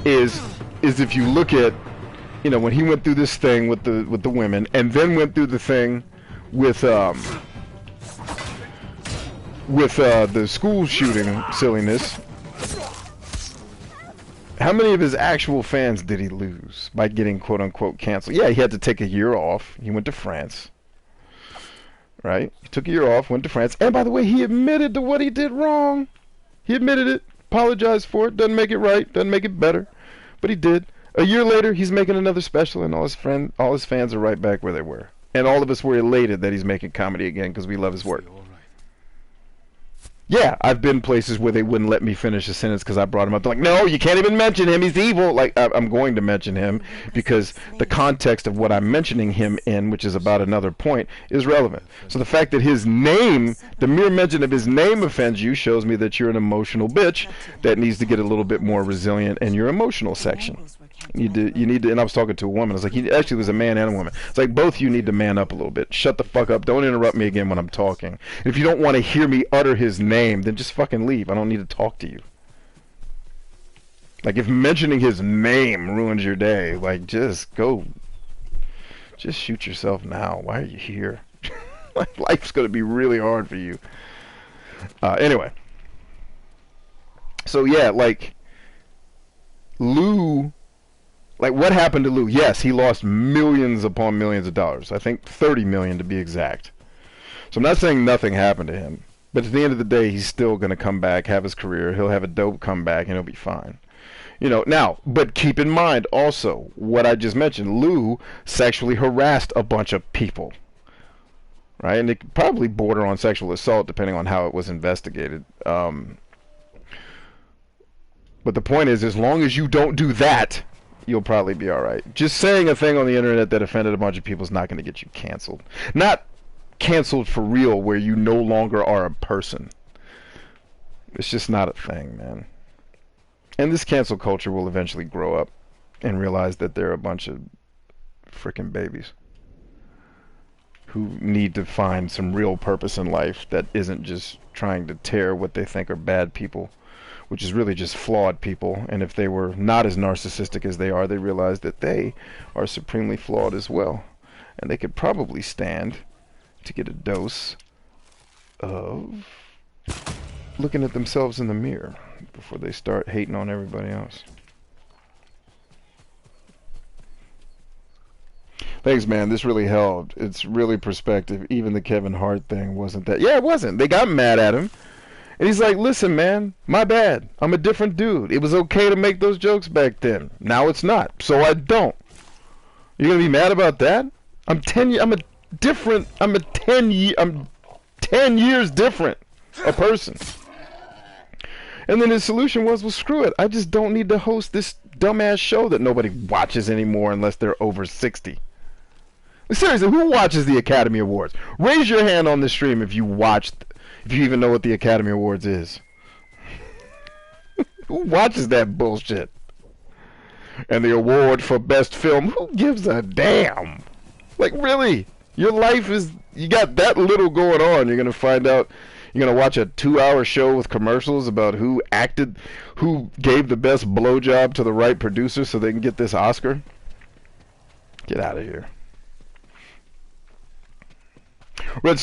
is if you look at, when he went through this thing with the women and then went through the thing with the school shooting silliness, how many of his actual fans did he lose by getting quote-unquote canceled? Yeah, he had to take a year off. He went to France, right? He took a year off, went to France. And by the way, he admitted to what he did wrong. He admitted it, apologized for it. Doesn't make it right, doesn't make it better, but he did. A year later, he's making another special, and all his fans are right back where they were. And all of us were elated that he's making comedy again because we love his work. Yeah, I've been places where they wouldn't let me finish a sentence because I brought him up. They're like, no, you can't even mention him. He's evil. Like, I'm going to mention him because the context of what I'm mentioning him in, which is about another point, is relevant. So the fact that his name, the mere mention of his name offends you shows me that you're an emotional bitch that needs to get a little bit more resilient in your emotional section. You need to, and I was talking to a woman. I was like, actually, there's a man and a woman. It's like, both of you need to man up a little bit. Shut the fuck up. Don't interrupt me again when I'm talking. If you don't want to hear me utter his name, then just fucking leave. I don't need to talk to you. Like, if mentioning his name ruins your day, like, just shoot yourself now. Why are you here? Like, life's going to be really hard for you. Anyway. So, yeah, like, Lou... Like, what happened to Lou? Yes, he lost millions upon millions of dollars. I think 30 million to be exact. So I'm not saying nothing happened to him. But at the end of the day, he's still going to come back, have his career. He'll have a dope comeback, and he'll be fine. Now, but keep in mind also what I just mentioned. Lou sexually harassed a bunch of people. Right? And it could probably border on sexual assault depending on how it was investigated. But the point is, as long as you don't do that, you'll probably be alright. Just saying a thing on the internet that offended a bunch of people is not going to get you canceled. Not canceled for real, where you no longer are a person. It's just not a thing, man. And this cancel culture will eventually grow up and realize that they're a bunch of frickin' babies who need to find some real purpose in life that isn't just trying to tear what they think are bad people, which is really just flawed people. And if they were not as narcissistic as they are, they realize that they are supremely flawed as well. And they could probably stand to get a dose of looking at themselves in the mirror before they start hating on everybody else. Thanks, man. This really helped. It's really perspective. Even the Kevin Hart thing wasn't that. Yeah, it wasn't. They got mad at him. And he's like, listen, man, my bad. I'm a different dude. It was okay to make those jokes back then. Now it's not. So I don't. You're going to be mad about that? I'm 10 years different a person. And then his solution was, well, screw it. I just don't need to host this dumbass show that nobody watches anymore unless they're over 60. Seriously, who watches the Academy Awards? Raise your hand on the stream if you watched, if you even know what the Academy Awards is. Who watches that bullshit? And the award for best film, who gives a damn? Like, really? Your life is, you got that little going on. You're going to find out, you're going to watch a 2-hour show with commercials about who gave the best blowjob to the right producer so they can get this Oscar? Get out of here. Red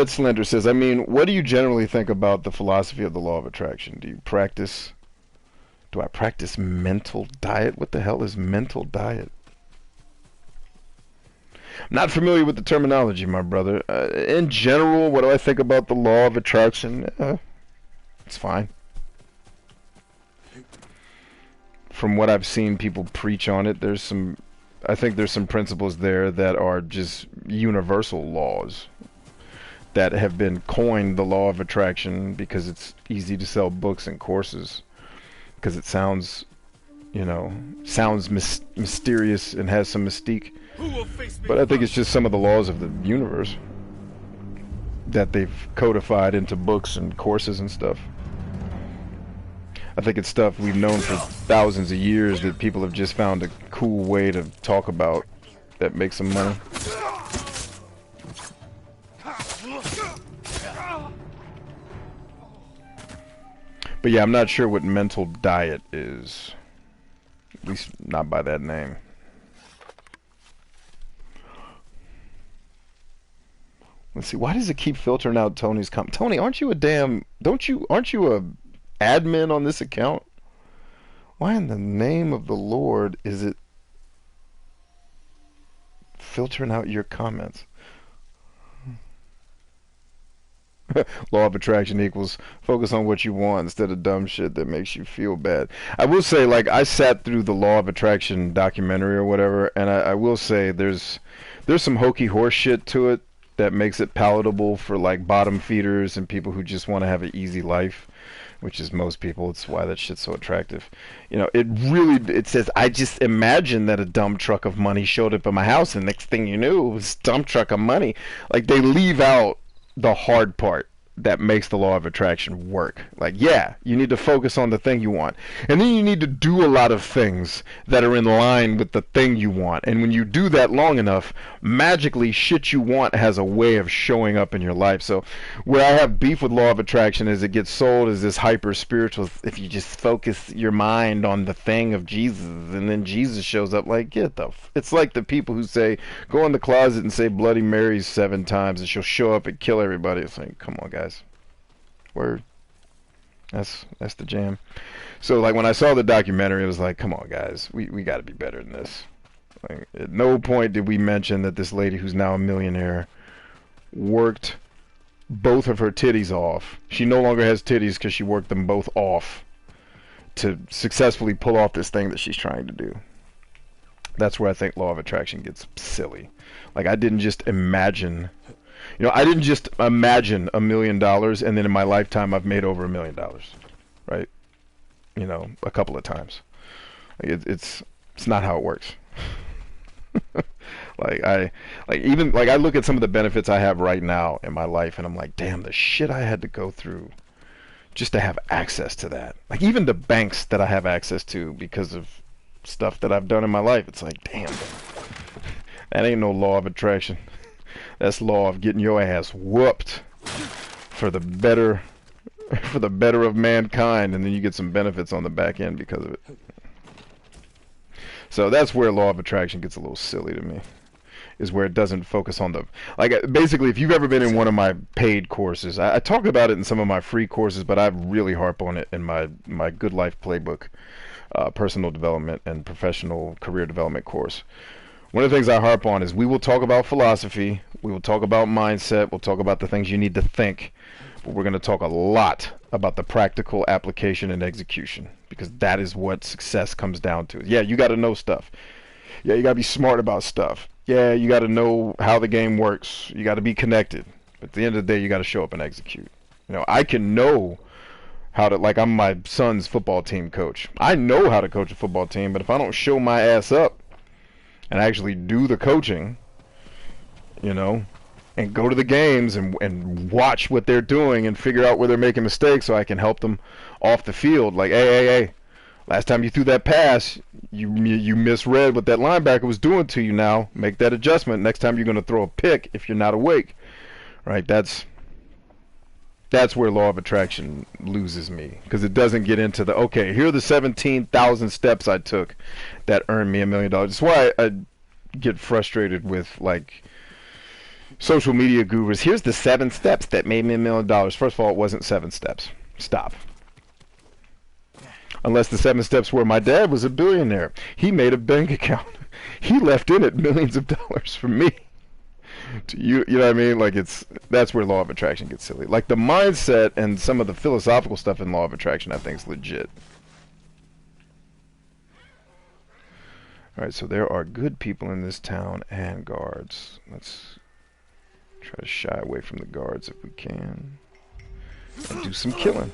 Slender says, I mean, what do you generally think about the philosophy of the law of attraction? Do I practice mental diet? What the hell is mental diet? I'm not familiar with the terminology, my brother. In general, what do I think about the law of attraction? It's fine. From what I've seen people preach on it, I think there's some principles there that are just universal laws that have been coined the law of attraction because it's easy to sell books and courses, because it sounds, mysterious and has some mystique. But I think it's just some of the laws of the universe that they've codified into books and courses and stuff. I think it's stuff we've known for thousands of years that people have just found a cool way to talk about that makes them money. But yeah, I'm not sure what mental diet is. At least not by that name. Let's see. Why does it keep filtering out Tony's comment? Tony, aren't you a admin on this account? Why in the name of the Lord is it filtering out your comments? Law of attraction equals focus on what you want instead of dumb shit that makes you feel bad. I will say, like, I sat through the Law of Attraction documentary or whatever, and I will say there's some hokey horse shit to it that makes it palatable for, like, bottom feeders and people who just want to have an easy life, which is most people. It's why that shit's so attractive. It says, I just imagine that a dump truck of money showed up at my house, and next thing you knew, it was a dump truck of money. Like, they leave out the hard part that makes the law of attraction work. Like, yeah, you need to focus on the thing you want, and then you need to do a lot of things that are in line with the thing you want, and when you do that long enough, magically shit you want has a way of showing up in your life. So where I have beef with law of attraction is it gets sold as this hyper spiritual, if you just focus your mind on the thing of Jesus and then Jesus shows up. Like, it's like the people who say go in the closet and say Bloody Marys 7 times and she'll show up and kill everybody. It's like, come on guys. Word. That's the jam. So, like, when I saw the documentary, it was like, come on guys, we got to be better than this. Like, at no point did we mention that this lady who's now a millionaire worked both of her titties off. She no longer has titties because she worked them both off to successfully pull off this thing that she's trying to do. That's where I think law of attraction gets silly. Like, I didn't just imagine $1 million and then in my lifetime I've made over $1 million, right? A couple of times. Like, it's not how it works. I look at some of the benefits I have right now in my life and I'm like, damn, the shit I had to go through just to have access to that. Like, even the banks that I have access to because of stuff that I've done in my life, it's like, damn, that ain't no law of attraction. That's law of getting your ass whooped for the better of mankind, and then you get some benefits on the back end because of it. So that's where law of attraction gets a little silly to me, is where it doesn't focus on basically, if you've ever been in one of my paid courses, I talk about it in some of my free courses, but I really harp on it in my Good Life Playbook, personal development and professional career development course, One of the things I harp on is we will talk about philosophy, we will talk about mindset, we'll talk about the things you need to think, but we're going to talk a lot about the practical application and execution, because that is what success comes down to. Yeah, you got to know stuff. Yeah, you got to be smart about stuff. Yeah, you got to know how the game works. You got to be connected. But at the end of the day, you got to show up and execute. You know, I can know how to, like, I'm my son's football team coach. I know how to coach a football team, but if I don't show my ass up and actually do the coaching, you know, and go to the games and watch what they're doing and figure out where they're making mistakes so I can help them off the field. Like, hey, last time you threw that pass, you misread what that linebacker was doing to you. Now make that adjustment. Next time you're going to throw a pick if you're not awake. Right? That's where law of attraction loses me, because it doesn't get into the, okay, here are the 17,000 steps I took that earned me $1 million. That's why I get frustrated with, like, social media gurus. Here's the 7 steps that made me $1 million. First of all, it wasn't 7 steps. Stop. Unless the 7 steps were, my dad was a billionaire. He made a bank account. He left in it millions of dollars for me. You know what I mean? Like, that's where law of attraction gets silly. Like, the mindset and some of the philosophical stuff in law of attraction, I think, is legit. Alright, so there are good people in this town and guards. Let's try to shy away from the guards if we can. And do some killing.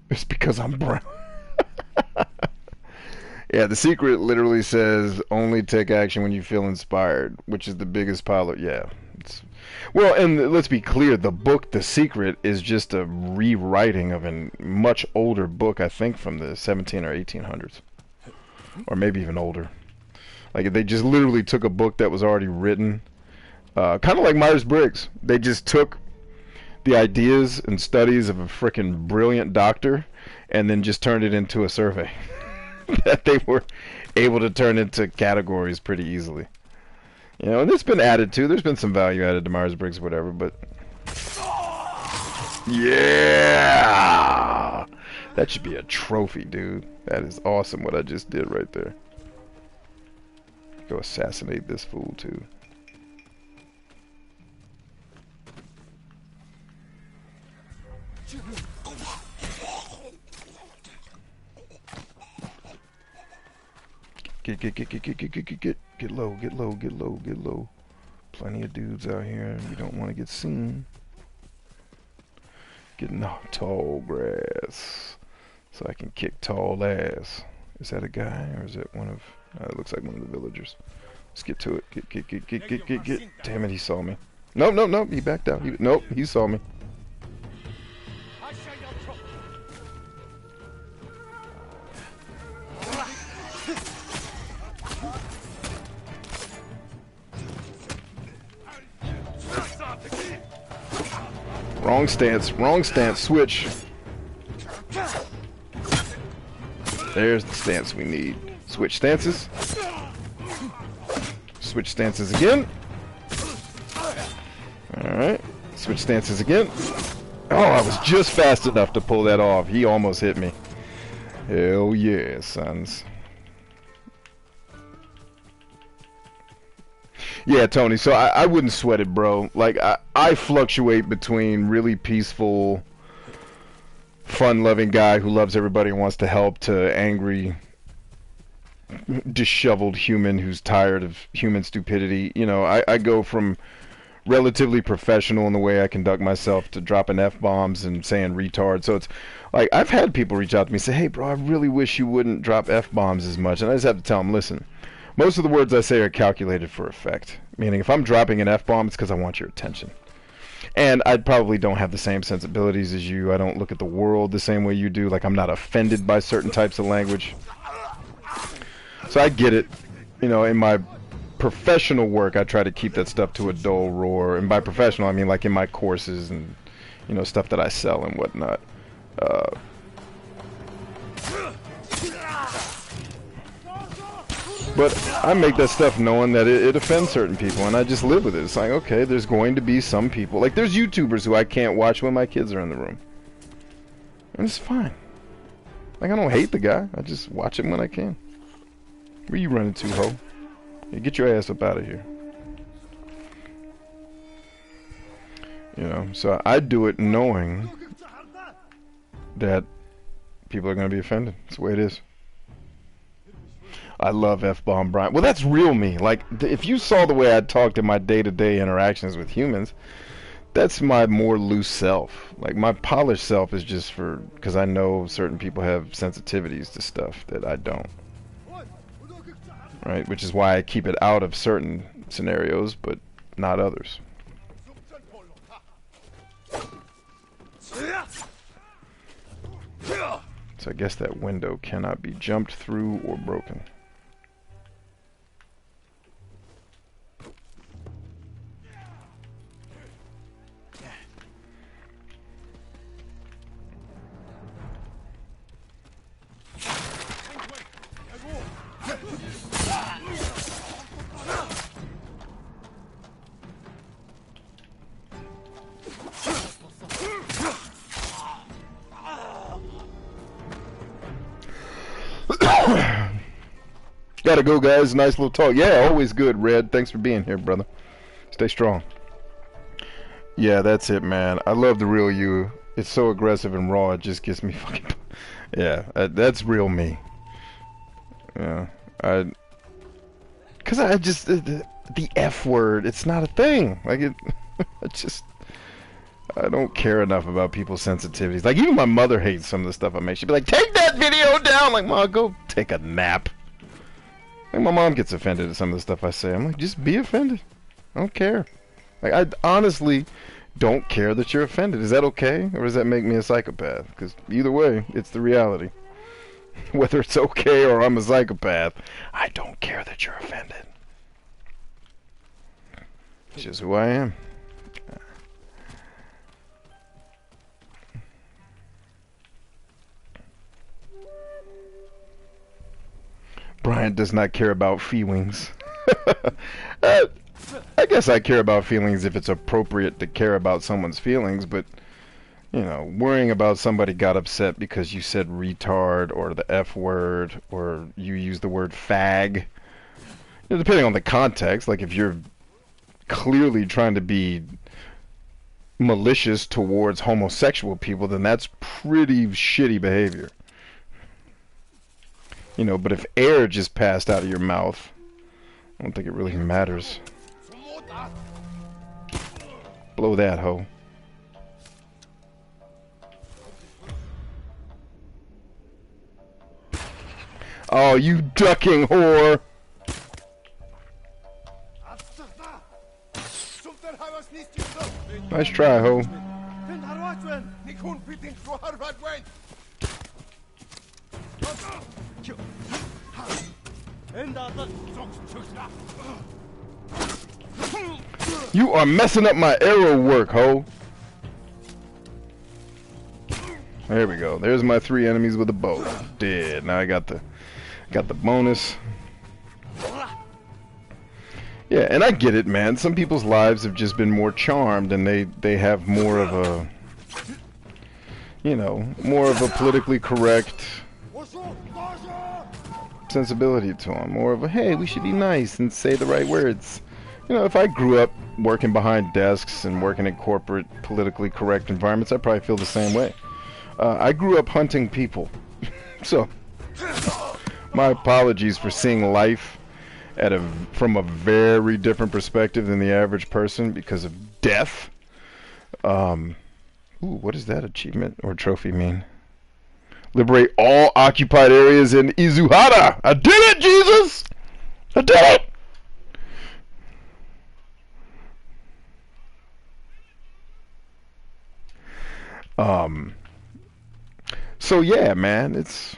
It's because I'm brown. Yeah, the secret literally says only take action when you feel inspired, which is the biggest pilot. Yeah. Well, and let's be clear, the book The Secret is just a rewriting of a much older book, I think from the 17 or 1800s. Or maybe even older. Like, they just literally took a book that was already written. Kind of like Myers-Briggs. They just took the ideas and studies of a frickin' brilliant doctor and then just turned it into a survey that they were able to turn into categories pretty easily. You know, and it's been added to. There's been some value added to Myers-Briggs or whatever, but yeah, that should be a trophy, dude. That is awesome what I just did right there. Go assassinate this fool too. Get low. Plenty of dudes out here. You don't want to get seen. Getting tall grass, so I can kick tall ass. Is that a guy or is it one of? It looks like one of the villagers. Let's get to it. Get. Damn it, he saw me. No. He backed out. Nope, he saw me. Wrong stance, switch. There's the stance we need. Switch stances. Switch stances again. Alright. Switch stances again. Oh, I was just fast enough to pull that off. He almost hit me. Hell yeah, sons. Yeah, Tony, so I wouldn't sweat it, bro. Like, I fluctuate between really peaceful, fun-loving guy who loves everybody and wants to help to angry, disheveled human who's tired of human stupidity. You know, I go from relatively professional in the way I conduct myself to dropping F-bombs and saying retard. So it's like, I've had people reach out to me and say, hey, bro, I really wish you wouldn't drop F-bombs as much. And I just have to tell them, listen, most of the words I say are calculated for effect. Meaning, if I'm dropping an F-bomb, it's because I want your attention. And I probably don't have the same sensibilities as you. I don't look at the world the same way you do. Like, I'm not offended by certain types of language. So I get it. You know, in my professional work, I try to keep that stuff to a dull roar. And by professional, I mean like in my courses and, you know, stuff that I sell and whatnot. But I make that stuff knowing that it offends certain people, and I just live with it. It's like, okay, there's going to be some people. Like, there's YouTubers who I can't watch when my kids are in the room. And it's fine. Like, I don't hate the guy. I just watch him when I can. Where you running to, ho? Yeah, get your ass up out of here. You know, so I do it knowing that people are going to be offended. That's the way it is. I love F-bomb Brian. Well, that's real me. Like, if you saw the way I talked in my day-to-day interactions with humans, that's my more loose self. Like, my polished self is just for, because I know certain people have sensitivities to stuff that I don't. Right? Which is why I keep it out of certain scenarios, but not others. So I guess that window cannot be jumped through or broken. Gotta go, guys. Nice little talk. Yeah, always good, Red. Thanks for being here, brother. Stay strong. Yeah, that's it, man. I love the real you. It's so aggressive and raw, it just gets me fucking... Yeah, that's real me. Yeah, because I just... The F word, it's not a thing. Like, it... I don't care enough about people's sensitivities. Like, even my mother hates some of the stuff I make. She'd be like, take that video down! Like, Mom, go take a nap. Like, my mom gets offended at some of the stuff I say. I'm like, just be offended. I don't care. Like, I honestly don't care that you're offended. Is that okay? Or does that make me a psychopath? Because either way, it's the reality. Whether it's okay or I'm a psychopath, I don't care that you're offended. It's just who I am. Brian does not care about feelings. I guess I care about feelings if it's appropriate to care about someone's feelings, but, you know, worrying about somebody got upset because you said retard or the F word or you used the word fag. You know, depending on the context, like if you're clearly trying to be malicious towards homosexual people, then that's pretty shitty behavior. You know, but if air just passed out of your mouth, I don't think it really matters. Blow that, hoe. Oh, you ducking whore! Nice try, hoe. You are messing up my arrow work, ho. There we go. There's my 3 enemies with a bow. Dead. Now I got the bonus. Yeah, and I get it, man. Some people's lives have just been more charmed, and they have more of a, you know, more of a politically correct sensibility to them. More of a, hey, we should be nice and say the right words. You know, if I grew up working behind desks and working in corporate, politically correct environments, I'd probably feel the same way. I grew up hunting people. So, my apologies for seeing life from a very different perspective than the average person because of death. Ooh, what does that achievement or trophy mean? Liberate all occupied areas in Izuhara! I did it, Jesus! I did it! So yeah, man, it's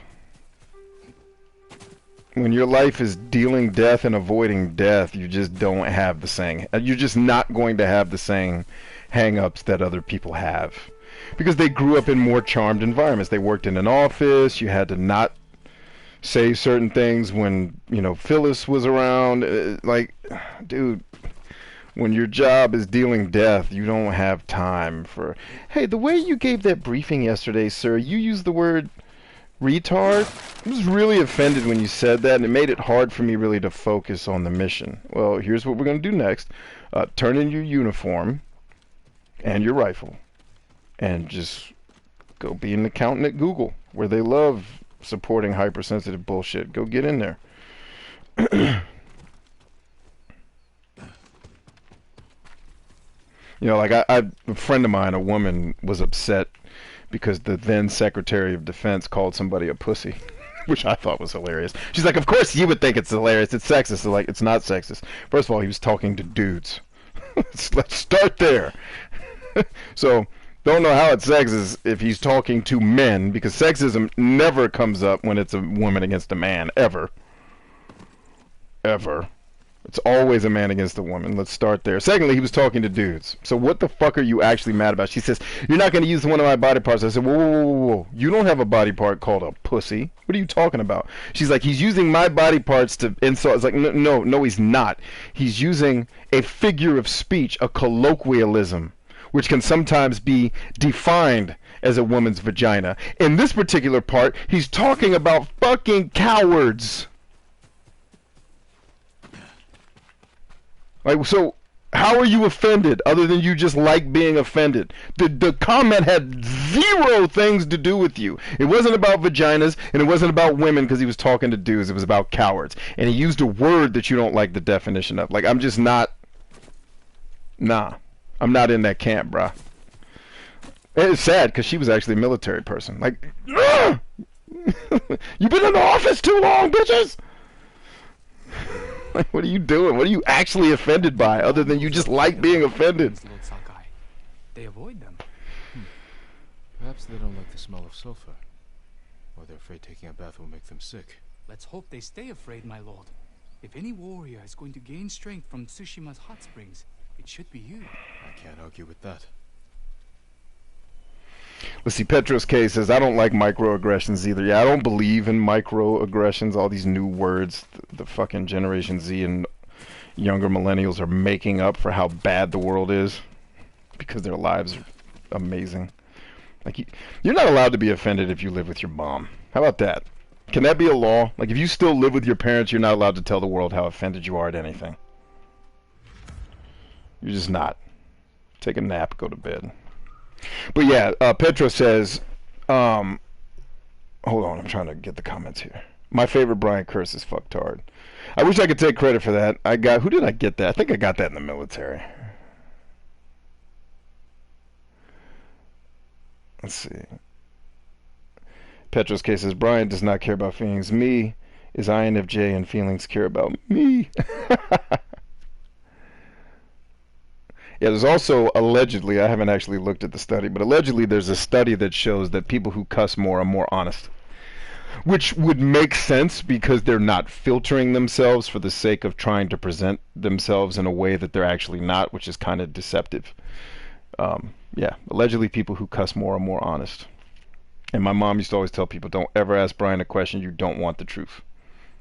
when your life is dealing death and avoiding death, you just don't have the same, you're just not going to have the same hang-ups that other people have. Because they grew up in more charmed environments. They worked in an office, you had to not say certain things when, you know, Phyllis was around. Like, dude, when your job is dealing death, you don't have time for, hey, the way you gave that briefing yesterday, sir, you used the word retard. I was really offended when you said that, and it made it hard for me really to focus on the mission. Well, here's what we're going to do next. Turn in your uniform and your rifle, and just go be an accountant at Google, where they love supporting hypersensitive bullshit. Go get in there. You know, like a friend of mine, a woman, was upset because the then Secretary of Defense called somebody a pussy, which I thought was hilarious. She's like, of course you would think it's hilarious. It's sexist. So, like, it's not sexist. First of all, he was talking to dudes. Let's start there. So, don't know how it's sexist if he's talking to men, because sexism never comes up when it's a woman against a man, ever. Ever. It's always a man against a woman. Let's start there. Secondly, he was talking to dudes. So what the fuck are you actually mad about? She says, you're not going to use one of my body parts. I said, whoa, whoa, whoa, whoa. You don't have a body part called a pussy. What are you talking about? She's like, he's using my body parts to insult. It's like, no, he's not. He's using a figure of speech, a colloquialism, which can sometimes be defined as a woman's vagina. In this particular part, he's talking about fucking cowards. Like, so how are you offended other than you just like being offended? The comment had zero things to do with you. It wasn't about vaginas, and it wasn't about women because he was talking to dudes. It was about cowards. And he used a word that you don't like the definition of. Like, I'm just not... Nah. I'm not in that camp, bruh. It's sad because she was actually a military person. Like, you've been in the office too long, bitches! Like, what are you doing? What are you actually offended by, other than you just like being offended? Lord Sakai. They avoid them. Perhaps they don't like the smell of sulfur, or they're afraid taking a bath will make them sick. Let's hope they stay afraid, my lord. If any warrior is going to gain strength from Tsushima's hot springs, it should be you. I can't argue with that. Let's see, Petros K says, I don't like microaggressions either. Yeah, I don't believe in microaggressions, all these new words the fucking Generation Z and younger millennials are making up for how bad the world is, because their lives are amazing. Like, you're not allowed to be offended if you live with your mom. How about that? Can that be a law? Like, if you still live with your parents, you're not allowed to tell the world how offended you are at anything. You're just not. Take a nap, go to bed. But yeah, Petro says, hold on, I'm trying to get the comments here. My favorite Brian curse is fucktard. I wish I could take credit for that. Who did I get that? I think I got that in the military. Let's see. Petros K says, Brian does not care about feelings. Me is INFJ and feelings care about me. Yeah, there's also, allegedly, I haven't actually looked at the study, but allegedly there's a study that shows that people who cuss more are more honest. Which would make sense because they're not filtering themselves for the sake of trying to present themselves in a way that they're actually not, which is kind of deceptive. Yeah, allegedly people who cuss more are more honest. And my mom used to always tell people, don't ever ask Brian a question you don't want the truth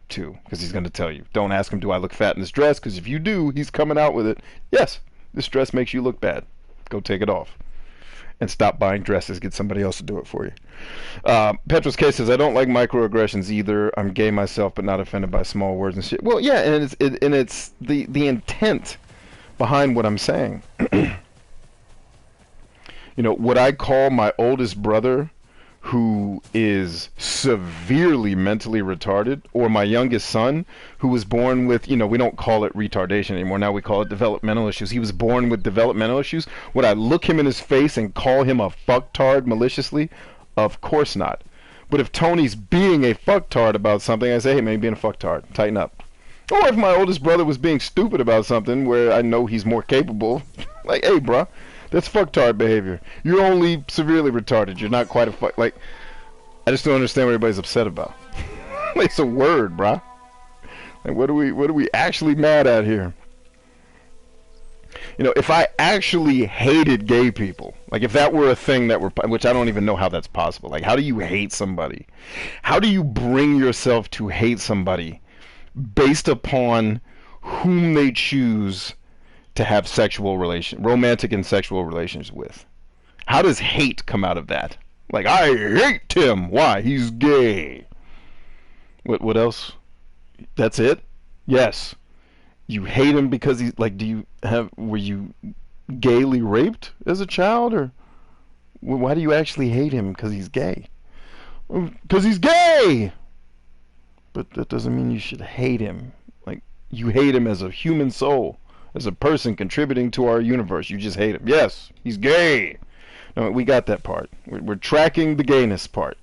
to, because he's going to tell you. Don't ask him, do I look fat in this dress? Because if you do, he's coming out with it. Yes. This dress makes you look bad. Go take it off. And stop buying dresses. Get somebody else to do it for you. Petros K says, I don't like microaggressions either. I'm gay myself, but not offended by small words and shit. Well, yeah, and it's the intent behind what I'm saying. You know, what I call my oldest brother, who is severely mentally retarded, or my youngest son, who was born with, you know, we don't call it retardation anymore, now we call it developmental issues. He was born with developmental issues. Would I look him in his face and call him a fucktard maliciously? Of course not. But if Tony's being a fucktard about something, I say, hey man, you're being a fucktard, tighten up. Or if my oldest brother was being stupid about something where I know he's more capable, like, hey bruh, that's fucktard behavior. You're only severely retarded. You're not quite a fuck. Like, I just don't understand what everybody's upset about. It's a word, bruh. Like, what are we actually mad at here? You know, if I actually hated gay people, like if that were a thing that were, which I don't even know how that's possible. Like, how do you hate somebody? How do you bring yourself to hate somebody based upon whom they choose to have romantic and sexual relations with? How does hate come out of that? Like, I hate him. Why? He's gay. What else? That's it? Yes. You hate him because he's like, were you gaily raped as a child, or why do you actually hate him because he's gay? Because he's gay! But that doesn't mean you should hate him. Like, you hate him as a human soul, as a person contributing to our universe. You just hate him. Yes, he's gay. No, we got that part. We're tracking the gayness part.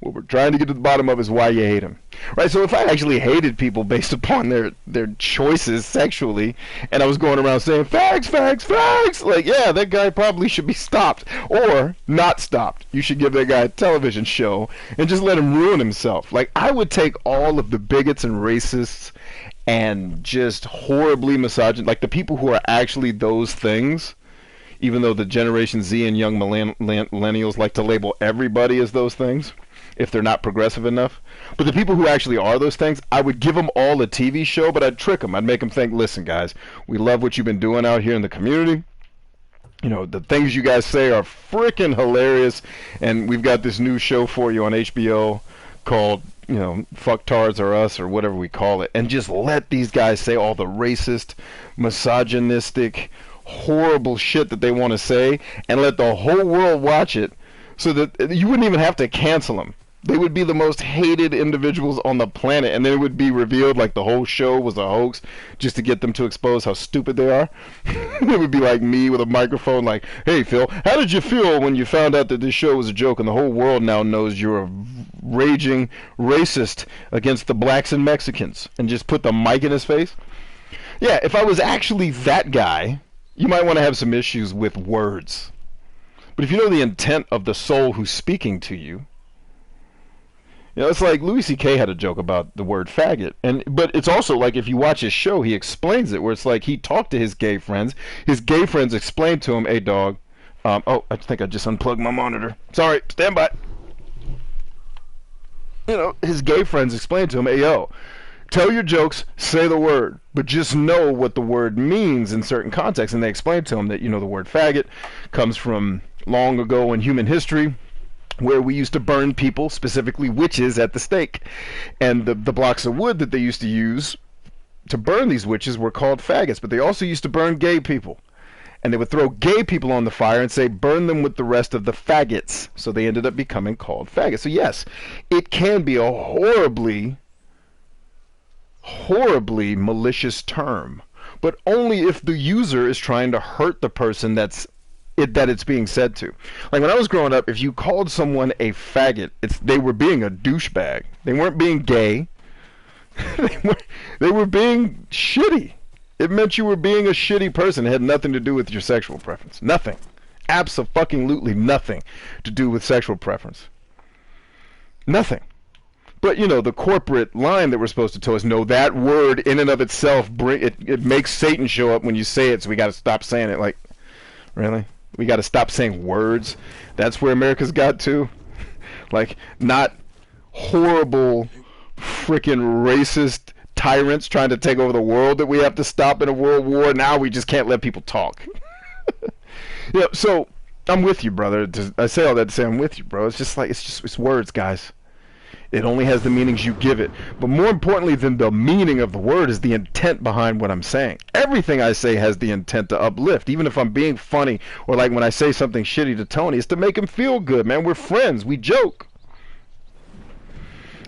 What we're trying to get to the bottom of is why you hate him. Right, so if I actually hated people based upon their choices sexually, and I was going around saying, fags, fags, fags, like, yeah, that guy probably should be stopped. Or not stopped. You should give that guy a television show and just let him ruin himself. Like, I would take all of the bigots and racists and just horribly misogynist, like the people who are actually those things, even though the Generation Z and young millennials like to label everybody as those things, if they're not progressive enough. But the people who actually are those things, I would give them all a TV show, but I'd trick them. I'd make them think, listen, guys, we love what you've been doing out here in the community. You know, the things you guys say are freaking hilarious, and we've got this new show for you on HBO called, you know, Fucktards Are Us, or whatever we call it, and just let these guys say all the racist, misogynistic, horrible shit that they want to say, and let the whole world watch it, so that you wouldn't even have to cancel them. They would be the most hated individuals on the planet, and then it would be revealed like the whole show was a hoax just to get them to expose how stupid they are. It would be like me with a microphone like, hey Phil, how did you feel when you found out that this show was a joke and the whole world now knows you're a raging racist against the blacks and Mexicans, and just put the mic in his face? Yeah, if I was actually that guy, you might want to have some issues with words. But if you know the intent of the soul who's speaking to you, you know, it's like Louis C.K. had a joke about the word faggot, but it's also like if you watch his show, he explains it, where it's like he talked to his gay friends. His gay friends explained to him, hey dog, oh, I think I just unplugged my monitor. Sorry, stand by. You know, his gay friends explained to him, hey yo, tell your jokes, say the word, but just know what the word means in certain contexts. And they explained to him that, you know, the word faggot comes from long ago in human history, where we used to burn people, specifically witches, at the stake. And the blocks of wood that they used to use to burn these witches were called faggots, but they also used to burn gay people. And they would throw gay people on the fire and say, burn them with the rest of the faggots. So they ended up becoming called faggots. So yes, it can be a horribly malicious term, but only if the user is trying to hurt the person that it's being said to. Like when I was growing up, if you called someone a faggot, they were being a douchebag. They weren't being gay. They were being shitty. It meant you were being a shitty person. It had nothing to do with your sexual preference. Nothing. Absolutely nothing to do with sexual preference. Nothing. But, you know, the corporate line that we're supposed to tell us, no, that word in and of itself, it makes Satan show up when you say it, so we got to stop saying it. Like, really? We got to stop saying words? That's where America's got to? Like, not horrible, freaking racist tyrants trying to take over the world that we have to stop in a world war. Now we just can't let people talk. Yeah, so I'm with you, brother. I say all that to say I'm with you, bro. It's just like, it's words, guys. It only has the meanings you give it. But more importantly than the meaning of the word is the intent behind what I'm saying. Everything I say has the intent to uplift. Even if I'm being funny, or like when I say something shitty to Tony, it's to make him feel good, man. We're friends. We joke.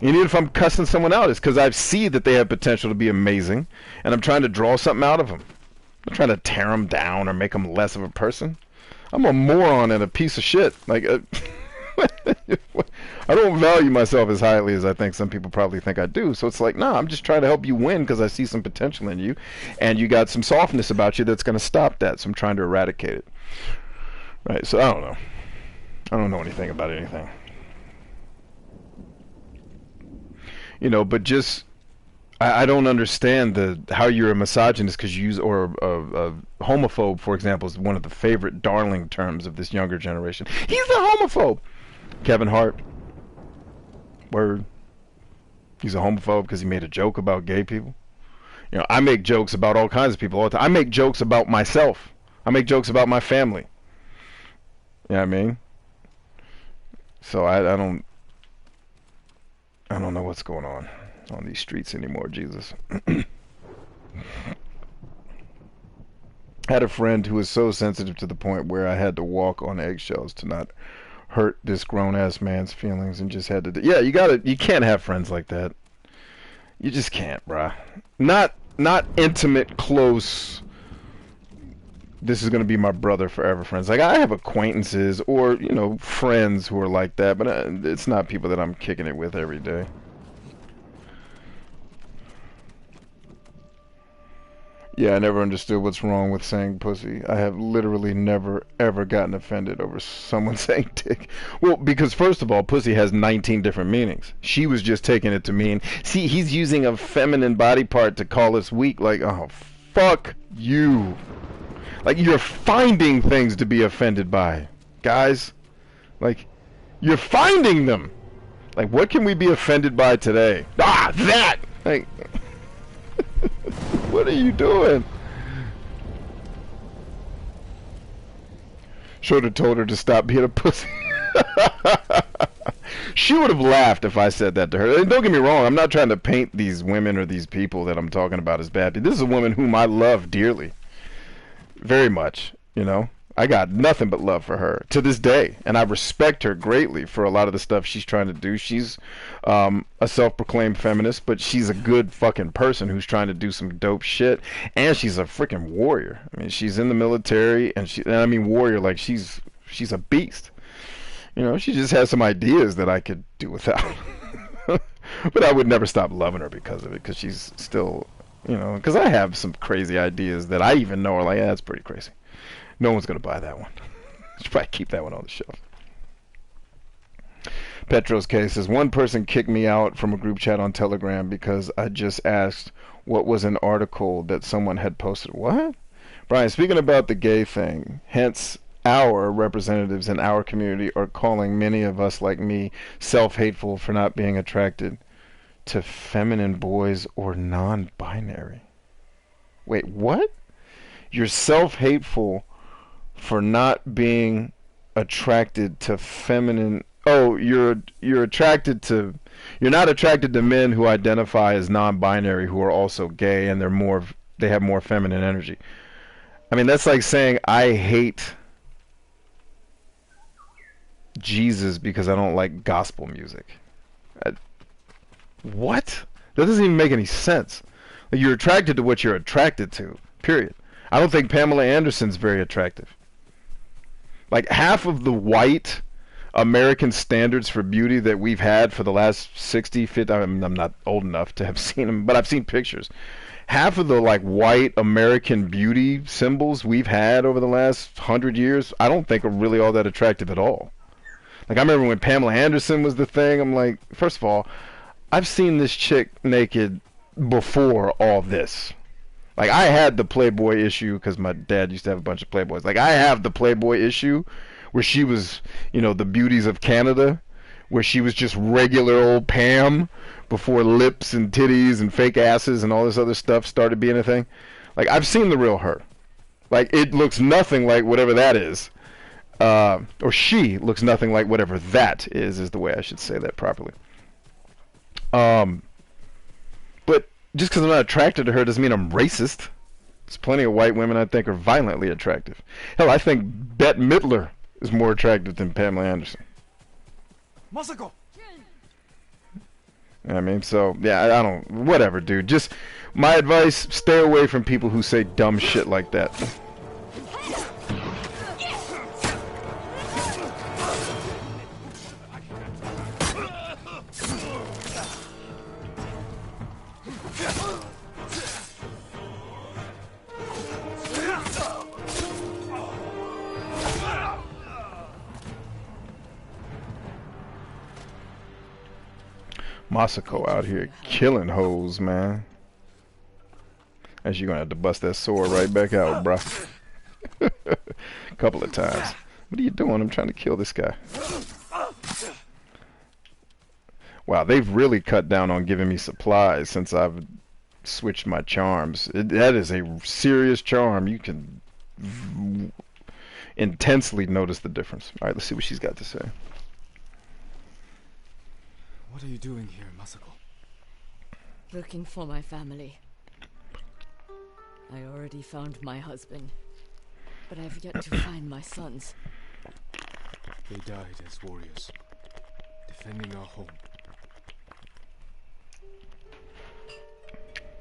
And even if I'm cussing someone out, it's because I see that they have potential to be amazing, and I'm trying to draw something out of them. I'm not trying to tear them down or make them less of a person. I'm a moron and a piece of shit. Like, I don't value myself as highly as I think some people probably think I do. So it's like, nah, I'm just trying to help you win because I see some potential in you, and you got some softness about you that's going to stop that. So I'm trying to eradicate it. Right? So I don't know. I don't know anything about anything. You know, but just, I don't understand how you're a misogynist because you use, or a homophobe, for example, is one of the favorite darling terms of this younger generation. He's a homophobe. Kevin Hart. Word. He's a homophobe because he made a joke about gay people. You know, I make jokes about all kinds of people all the time. I make jokes about myself. I make jokes about my family. You know what I mean? So I don't know what's going on these streets anymore, Jesus. I had a friend who was so sensitive to the point where I had to walk on eggshells to not hurt this grown-ass man's feelings, and just had to yeah, you can't have friends like that. You just can't, bruh. Not intimate, close, this is going to be my brother forever friends. Like, I have acquaintances or, you know, friends who are like that, but it's not people that I'm kicking it with every day. Yeah, I never understood what's wrong with saying pussy. I have literally never, ever gotten offended over someone saying dick. Well, because first of all, pussy has 19 different meanings. She was just taking it to mean, see, he's using a feminine body part to call us weak. Like, oh, fuck you. Like, you're finding things to be offended by, guys. Like, you're finding them. Like, what can we be offended by today? Ah, that! Like... What are you doing? Should have told her to stop being a pussy. She would have laughed if I said that to her. And don't get me wrong, I'm not trying to paint these women or these people that I'm talking about as bad. This is a woman whom I love dearly. Very much, you know. I got nothing but love for her to this day, and I respect her greatly for a lot of the stuff she's trying to do. She's a self-proclaimed feminist, but she's a good fucking person who's trying to do some dope shit, and she's a freaking warrior. I mean, she's in the military, and I mean warrior like she's a beast. You know, she just has some ideas that I could do without. But I would never stop loving her because of it, because she's still, you know, because I have some crazy ideas that I even know are like, yeah, that's pretty crazy. No one's going to buy that one. Should probably keep that one on the shelf. Petros K says, one person kicked me out from a group chat on Telegram because I just asked what was an article that someone had posted. What? Brian, speaking about the gay thing, hence our representatives in our community are calling many of us like me self-hateful for not being attracted to feminine boys or non-binary. Wait, what? You're self-hateful for not being attracted to feminine. Oh, you're attracted to. You're not attracted to men who identify as non-binary who are also gay and they have more feminine energy. I mean, that's like saying I hate Jesus because I don't like gospel music. What? That doesn't even make any sense. Like, you're attracted to what you're attracted to. Period. I don't think Pamela Anderson's very attractive. Like, half of the white American standards for beauty that we've had for the last 60, 50, I'm not old enough to have seen them, but I've seen pictures. Half of the, like, white American beauty symbols we've had over the last 100 years, I don't think are really all that attractive at all. Like, I remember when Pamela Anderson was the thing, I'm like, first of all, I've seen this chick naked before all this. Like, I had the Playboy issue because my dad used to have a bunch of Playboys. Like, I have the Playboy issue where she was, you know, the beauties of Canada, where she was just regular old Pam before lips and titties and fake asses and all this other stuff started being a thing. Like, I've seen the real her. Like, it looks nothing like whatever that is. Or she looks nothing like whatever that is the way I should say that properly. But just because I'm not attracted to her doesn't mean I'm racist. There's plenty of white women I think are violently attractive. Hell, I think Bette Midler is more attractive than Pamela Anderson. Masako! I mean, so, yeah, I don't, whatever, dude. Just, my advice, stay away from people who say dumb shit like that. Masako out here killing hoes, man. As you're gonna have to bust that sword right back out, bruh. Couple of times. What are you doing? I'm trying to kill this guy. Wow, they've really cut down on giving me supplies since I've switched my charms. That is a serious charm. You can intensely notice the difference. Alright, let's see what she's got to say. What are you doing here, Masako? Looking for my family. I already found my husband, but I've yet to find my sons. They died as warriors, defending our home.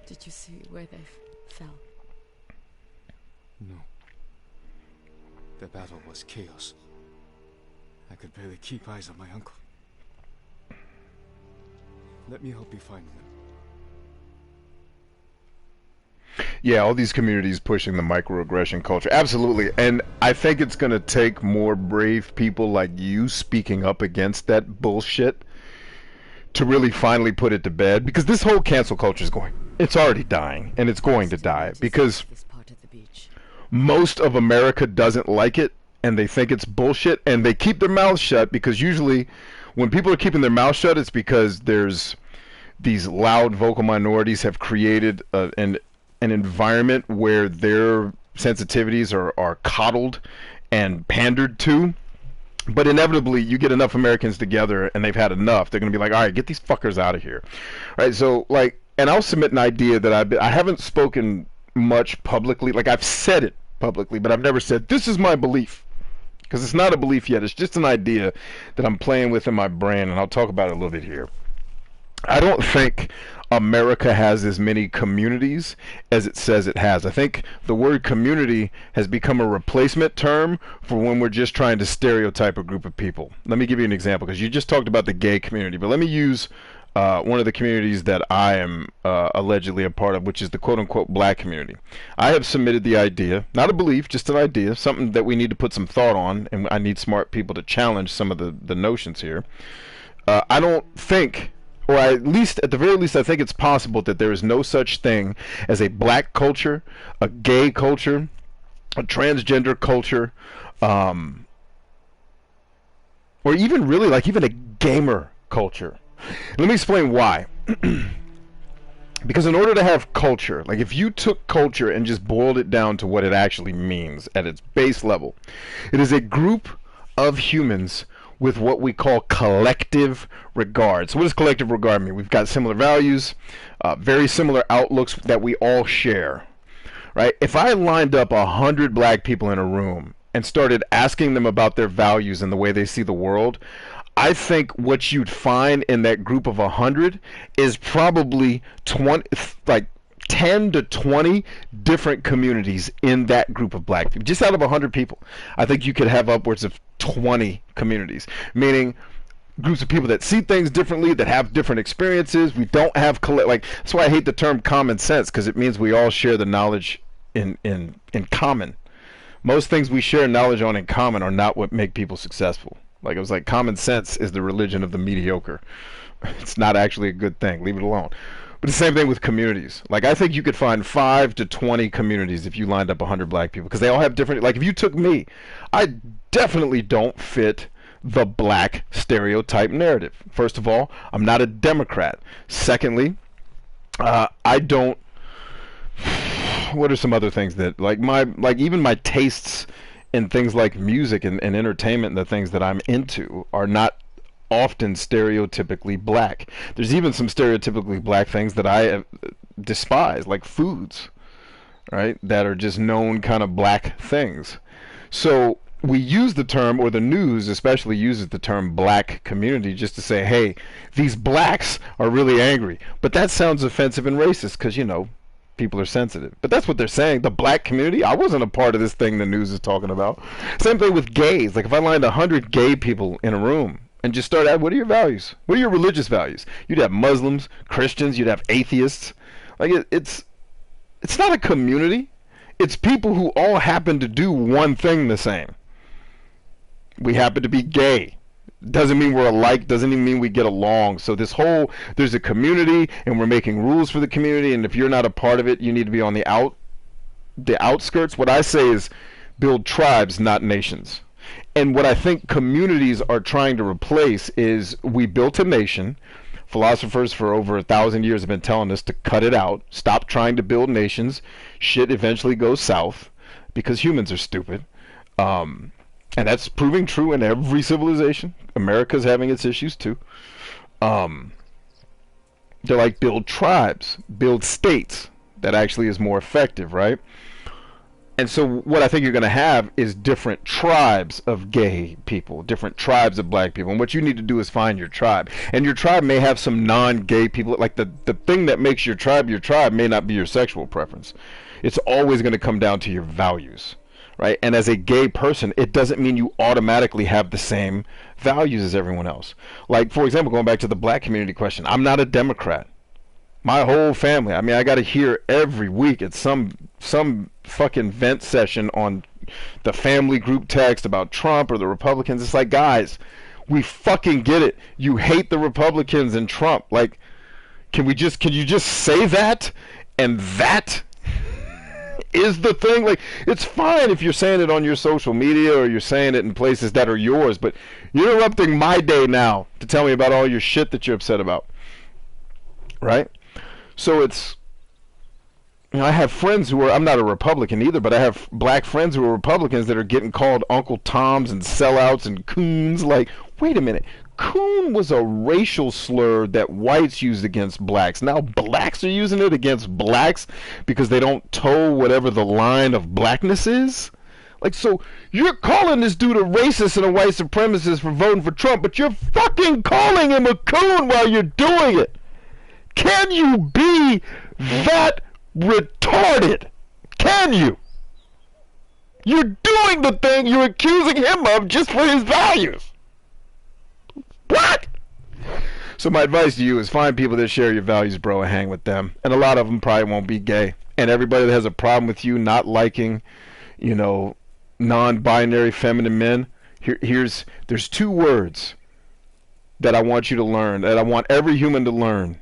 Did you see where they fell? No. The battle was chaos. I could barely keep eyes on my uncle. Let me help you find them. Yeah, all these communities pushing the microaggression culture. Absolutely. And I think it's going to take more brave people like you speaking up against that bullshit to really finally put it to bed. Because this whole cancel culture is it's already dying. And it's going to die. Because most of America doesn't like it. And they think it's bullshit. And they keep their mouths shut. Because usually when people are keeping their mouths shut, it's because there's these loud vocal minorities have created an environment where their sensitivities are coddled and pandered to. But inevitably, you get enough Americans together and they've had enough. They're going to be like, all right, get these fuckers out of here. All right, so, like, and I'll submit an idea that I haven't spoken much publicly. Like, I've said it publicly, but I've never said, this is my belief. Because it's not a belief yet. It's just an idea that I'm playing with in my brain, and I'll talk about it a little bit here. I don't think America has as many communities as it says it has. I think the word community has become a replacement term for when we're just trying to stereotype a group of people. Let me give you an example, because you just talked about the gay community, but let me use one of the communities that I am allegedly a part of, which is the quote-unquote black community. I have submitted the idea, not a belief, just an idea, something that we need to put some thought on, and I need smart people to challenge some of the notions here. I don't think, or at least, at the very least, I think it's possible that there is no such thing as a black culture, a gay culture, a transgender culture, or even really like even a gamer culture. Let me explain why. Because in order to have culture, like if you took culture and just boiled it down to what it actually means at its base level, it is a group of humans with what we call collective regard. So what does collective regard mean? We've got similar values, very similar outlooks that we all share, right? If I lined up 100 black people in a room and started asking them about their values and the way they see the world, I think what you'd find in that group of 100 is probably 10 to 20 different communities in that group of black people. Just out of 100 people, I think you could have upwards of 20 communities, meaning groups of people that see things differently, that have different experiences. We don't have that's why I hate the term common sense, because it means we all share the knowledge in common. Most things we share knowledge on in common are not what make people successful. Like, it was like common sense is the religion of the mediocre. It's not actually a good thing. Leave it alone. But the same thing with communities. Like, I think you could find 5 to 20 communities if you lined up 100 black people, because they all have different, like if you took me, I definitely don't fit the black stereotype narrative. First of all, I'm not a Democrat. Secondly, I don't, what are some other things that, even my tastes in things like music and entertainment and the things that I'm into are not often stereotypically black. There's even some stereotypically black things that I despise, like foods, right, that are just known kind of black things. So we use the term, or the news especially uses the term black community, just to say, hey, these blacks are really angry. But that sounds offensive and racist because, you know, people are sensitive. But that's what they're saying. The black community, I wasn't a part of this thing the news is talking about. Same thing with gays. Like, if I lined 100 gay people in a room and just start out, what are your values? What are your religious values? You'd have Muslims, Christians, you'd have atheists. Like, it's not a community. It's people who all happen to do one thing the same. We happen to be gay. Doesn't mean we're alike, doesn't even mean we get along. So this whole, there's a community and we're making rules for the community, and if you're not a part of it, you need to be on the outskirts. What I say is build tribes, not nations. And what I think communities are trying to replace is, we built a nation. Philosophers for over 1,000 years have been telling us to cut it out, stop trying to build nations. Shit eventually goes south because humans are stupid. And that's proving true in every civilization. America's having its issues too. They're like, build tribes, build states. That actually is more effective, right? And so what I think you're going to have is different tribes of gay people, different tribes of black people. And what you need to do is find your tribe. And your tribe may have some non-gay people. Like the thing that makes your tribe may not be your sexual preference. It's always going to come down to your values, right? And as a gay person, it doesn't mean you automatically have the same values as everyone else. Like, for example, going back to the black community question, I'm not a Democrat. My whole family, I mean, I got to hear every week at some fucking vent session on the family group text about Trump or the Republicans. It's like, guys, we fucking get it. You hate the Republicans and Trump. Like, can you just say that? And that is the thing. Like, it's fine if you're saying it on your social media or you're saying it in places that are yours, but you're interrupting my day now to tell me about all your shit that you're upset about, right? So it's, you know, I have friends who are, I'm not a Republican either, but I have black friends who are Republicans that are getting called Uncle Toms and sellouts and coons. Like, wait a minute. Coon was a racial slur that whites used against blacks. Now blacks are using it against blacks because they don't toe whatever the line of blackness is. Like, so you're calling this dude a racist and a white supremacist for voting for Trump, but you're fucking calling him a coon while you're doing it. Can you be that retarded? Can you? You're doing the thing you're accusing him of just for his values. What? So my advice to you is find people that share your values, bro, and hang with them. And a lot of them probably won't be gay. And everybody that has a problem with you not liking, you know, non-binary feminine men, there's 2 words that I want you to learn, that I want every human to learn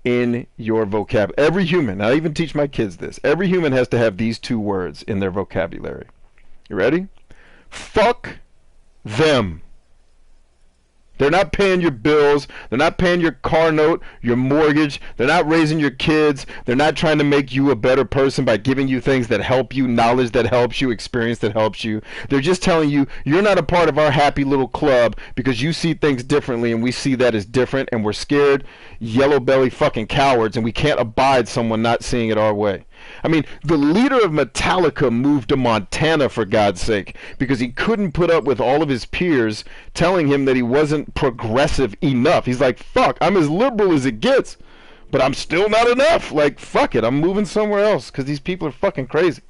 in your vocabulary. Every human, I even teach my kids this, every human has to have these 2 words in their vocabulary. You ready? Fuck them. They're not paying your bills. They're not paying your car note, your mortgage. They're not raising your kids. They're not trying to make you a better person by giving you things that help you, knowledge that helps you, experience that helps you. They're just telling you, you're not a part of our happy little club because you see things differently and we see that as different and we're scared, yellow belly fucking cowards, and we can't abide someone not seeing it our way. I mean, the leader of Metallica moved to Montana, for God's sake, because he couldn't put up with all of his peers telling him that he wasn't progressive enough. He's like, fuck, I'm as liberal as it gets, but I'm still not enough. Like, fuck it, I'm moving somewhere else because these people are fucking crazy.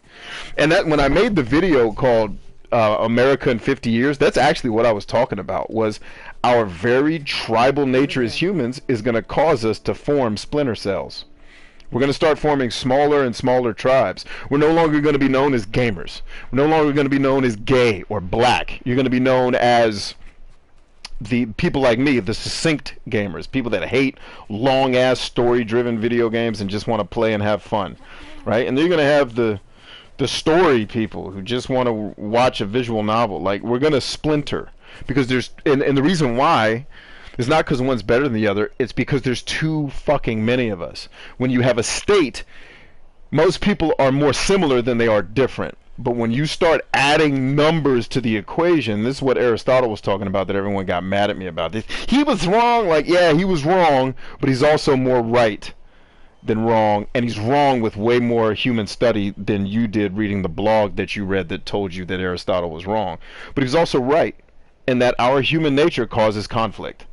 And that, when I made the video called America in 50 Years, that's actually what I was talking about, was our very tribal nature as humans is going to cause us to form splinter cells. We're going to start forming smaller and smaller tribes. We're no longer going to be known as gamers. We're no longer going to be known as gay or black. You're going to be known as the people like me, the succinct gamers, people that hate long-ass story-driven video games and just want to play and have fun, right? And then you're going to have the story people who just want to watch a visual novel. Like, we're going to splinter because there's, and the reason why, it's not because one's better than the other. It's because there's too fucking many of us. When you have a state, most people are more similar than they are different. But when you start adding numbers to the equation, this is what Aristotle was talking about that everyone got mad at me about. He was wrong. Like, yeah, he was wrong, but he's also more right than wrong. And he's wrong with way more human study than you did reading the blog that you read that told you that Aristotle was wrong. But he's also right in that our human nature causes conflict.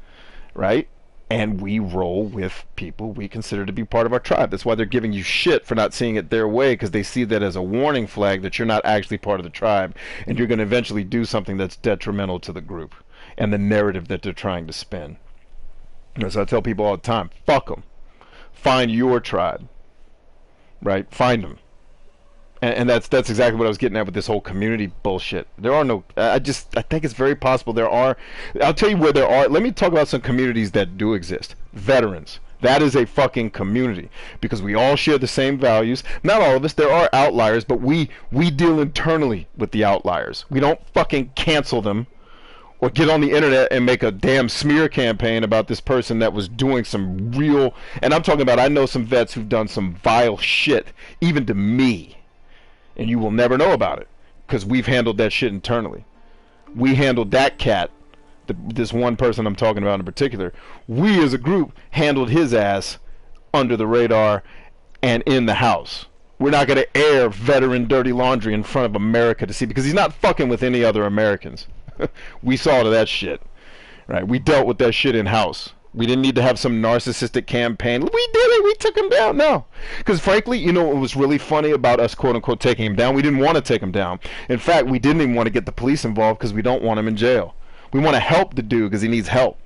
Right? And we roll with people we consider to be part of our tribe. That's why they're giving you shit for not seeing it their way, because they see that as a warning flag that you're not actually part of the tribe, and you're going to eventually do something that's detrimental to the group and the narrative that they're trying to spin. So I tell people all the time, fuck them. Find your tribe. Right? Find them. And that's exactly what I was getting at with this whole community bullshit. There are no. I think it's very possible there are. I'll tell you where there are. Let me talk about some communities that do exist. Veterans. That is a fucking community because we all share the same values. Not all of us. There are outliers, but we deal internally with the outliers. We don't fucking cancel them or get on the internet and make a damn smear campaign about this person that was doing some real. And I'm talking about. I know some vets who've done some vile shit, even to me. And you will never know about it because we've handled that shit internally. We handled that cat, this one person I'm talking about in particular. We as a group handled his ass under the radar and in the house. We're not going to air veteran dirty laundry in front of America to see because he's not fucking with any other Americans. We saw to that shit. Right? We dealt with that shit in house. We didn't need to have some narcissistic campaign. We did it. We took him down. No. Because frankly, you know what was really funny about us, quote unquote, taking him down? We didn't want to take him down. In fact, we didn't even want to get the police involved because we don't want him in jail. We want to help the dude because he needs help.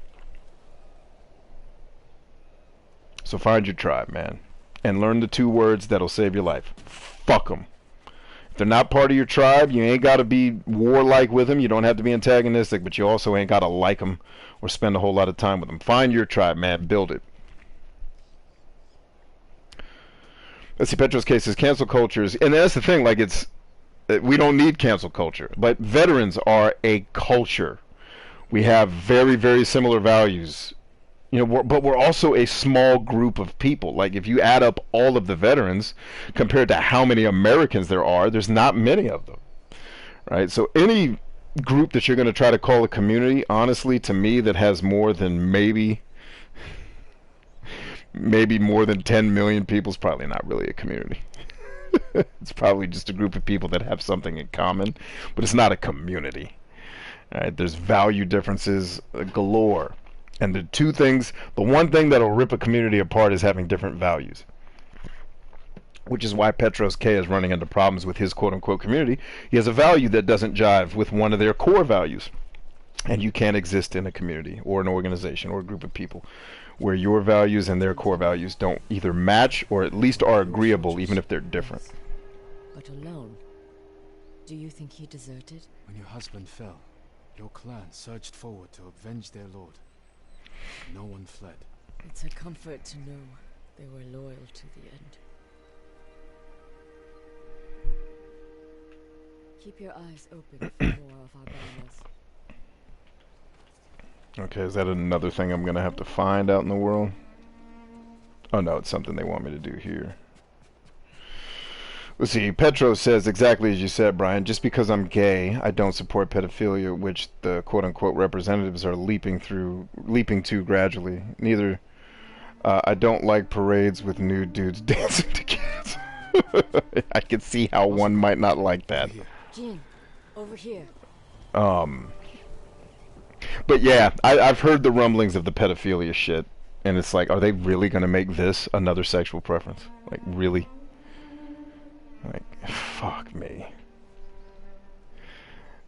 So find your tribe, man. And learn the 2 words that'll save your life. Fuck them. If they're not part of your tribe, you ain't got to be warlike with them. You don't have to be antagonistic, but you also ain't got to like them or spend a whole lot of time with them. Find your tribe, man. Build it. Let's see, Petro's case is cancel cultures. And that's the thing, like we don't need cancel culture. But veterans are a culture. We have very, very similar values. You know, but we're also a small group of people. Like if you add up all of the veterans compared to how many Americans there are, there's not many of them. Right? So any group that you're going to try to call a community, honestly, to me, that has more than maybe more than 10 million people is probably not really a community. It's probably just a group of people that have something in common, but it's not a community. All right? There's value differences galore. And the one thing that'll rip a community apart is having different values. Which is why Petros K is running into problems with his quote-unquote community. He has a value that doesn't jive with one of their core values. And you can't exist in a community or an organization or a group of people where your values and their core values don't either match or at least are agreeable, even if they're different. But alone. Do you think he deserted? When your husband fell, your clan surged forward to avenge their lord. No one fled. It's a comfort to know they were loyal to the end. Keep your eyes open for more of our battles. Okay, is that another thing I'm going to have to find out in the world? Oh no, it's something they want me to do here. Let's see, Petro says exactly as you said, Brian. Just because I'm gay, I don't support pedophilia, which the quote-unquote representatives are leaping to gradually. Neither, I don't like parades with nude dudes dancing to kids. I can see how one might not like that. Jin, over here. But yeah, I've heard the rumblings of the pedophilia shit, and it's like, are they really going to make this another sexual preference? Like, really? Like, fuck me.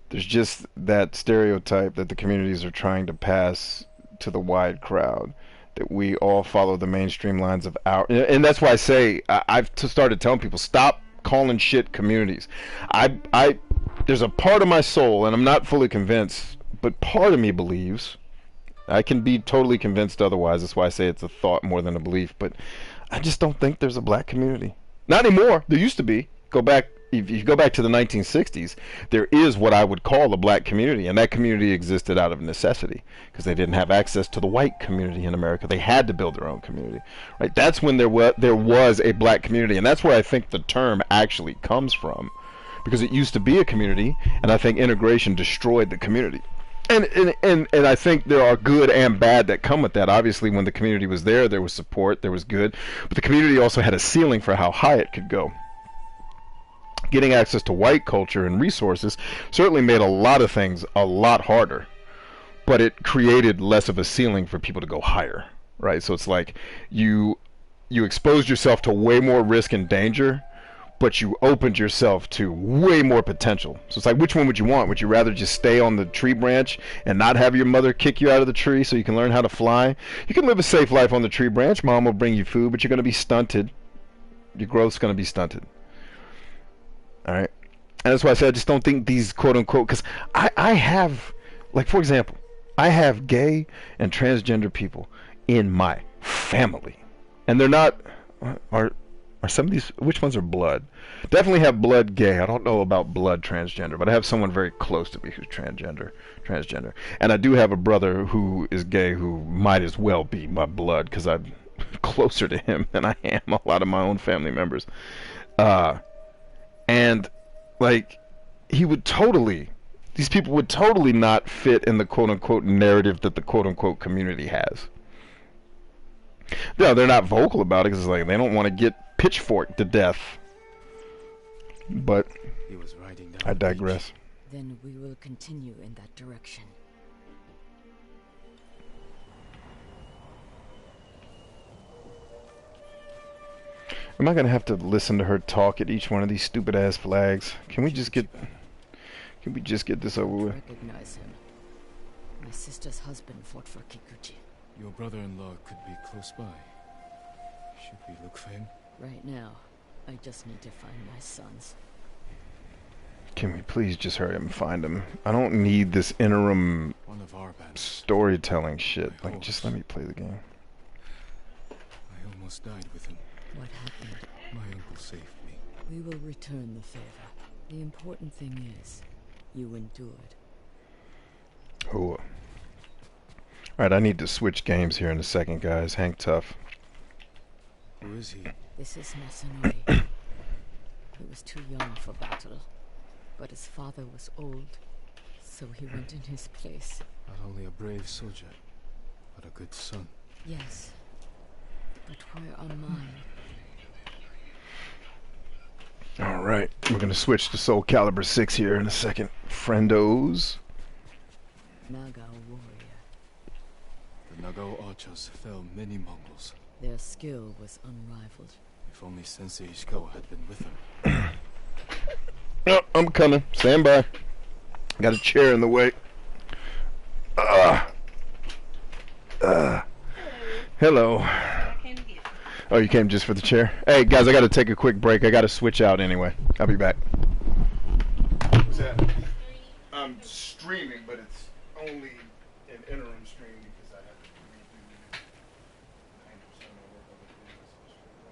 There's just that stereotype that the communities are trying to pass to the wide crowd, that we all follow the mainstream lines of our... And that's why I say, I've started telling people, stop calling shit communities. There's a part of my soul, and I'm not fully convinced, but part of me believes, I can be totally convinced otherwise, that's why I say it's a thought more than a belief, but I just don't think there's a black community. Not anymore. There used to be. If you go back to the 1960s, there is what I would call a black community, and that community existed out of necessity because they didn't have access to the white community in America. They had to build their own community. Right? That's when there was a black community, and that's where I think the term actually comes from, because it used to be a community, and I think integration destroyed the community. And I think there are good and bad that come with that. Obviously, when the community was there was support, there was good, but the community also had a ceiling for how high it could go. Getting access to white culture and resources certainly made a lot of things a lot harder, but it created less of a ceiling for people to go higher, right? So it's like you exposed yourself to way more risk and danger, but you opened yourself to way more potential. So it's like, which one would you want? Would you rather just stay on the tree branch and not have your mother kick you out of the tree so you can learn how to fly? You can live a safe life on the tree branch. Mom will bring you food, but you're going to be stunted. Your growth's going to be stunted. All right, and that's why I said I just don't think these quote unquote, because I have, like, for example, I have gay and transgender people in my family, and they're not are some of these, which ones are blood? Definitely have blood gay. I don't know about blood transgender, but I have someone very close to me who's transgender. And I do have a brother who is gay who might as well be my blood, because I'm closer to him than I am a lot of my own family members. And like, these people would totally not fit in the quote unquote narrative that the quote unquote community has. No, they're not vocal about it because, like, they don't want to get pitchforked to death. But He was riding down I the digress. Then we will continue in that direction. Am I gonna have to listen to her talk at each one of these stupid ass flags? Can we just get this over with? Recognize him. My sister's husband fought for Kikuchi. Your brother-in-law could be close by. Should we look for him? Right now, I just need to find my sons. Can we please just hurry up and find him? I don't need this interim One of our band. storytelling shit. My Like, just horse. let me play the game. I almost died with him. What happened? My uncle saved me. We will return the favor. The important thing is, you endured. Oh. Alright, I need to switch games here in a second, guys. Hang tough. Who is he? This is Masanori. He was too young for battle, but his father was old, so he went in his place. Not only a brave soldier, but a good son. Yes, but where are mine? Alright, we're gonna switch to Soul Calibur 6 here in a second. Friendos. Nagao warrior. The Nagao archers fell many Mongols. Their skill was unrivaled. If only Sensei Ishikawa had been with them. Oh, I'm coming. Stand by. Got a chair in the way. Hello. Oh, you came just for the chair? Hey, guys, I gotta take a quick break. I gotta switch out anyway. I'll be back. What's that? I'm streaming, but it's only an interim stream because I have to redo 90% of my work on the previous stream.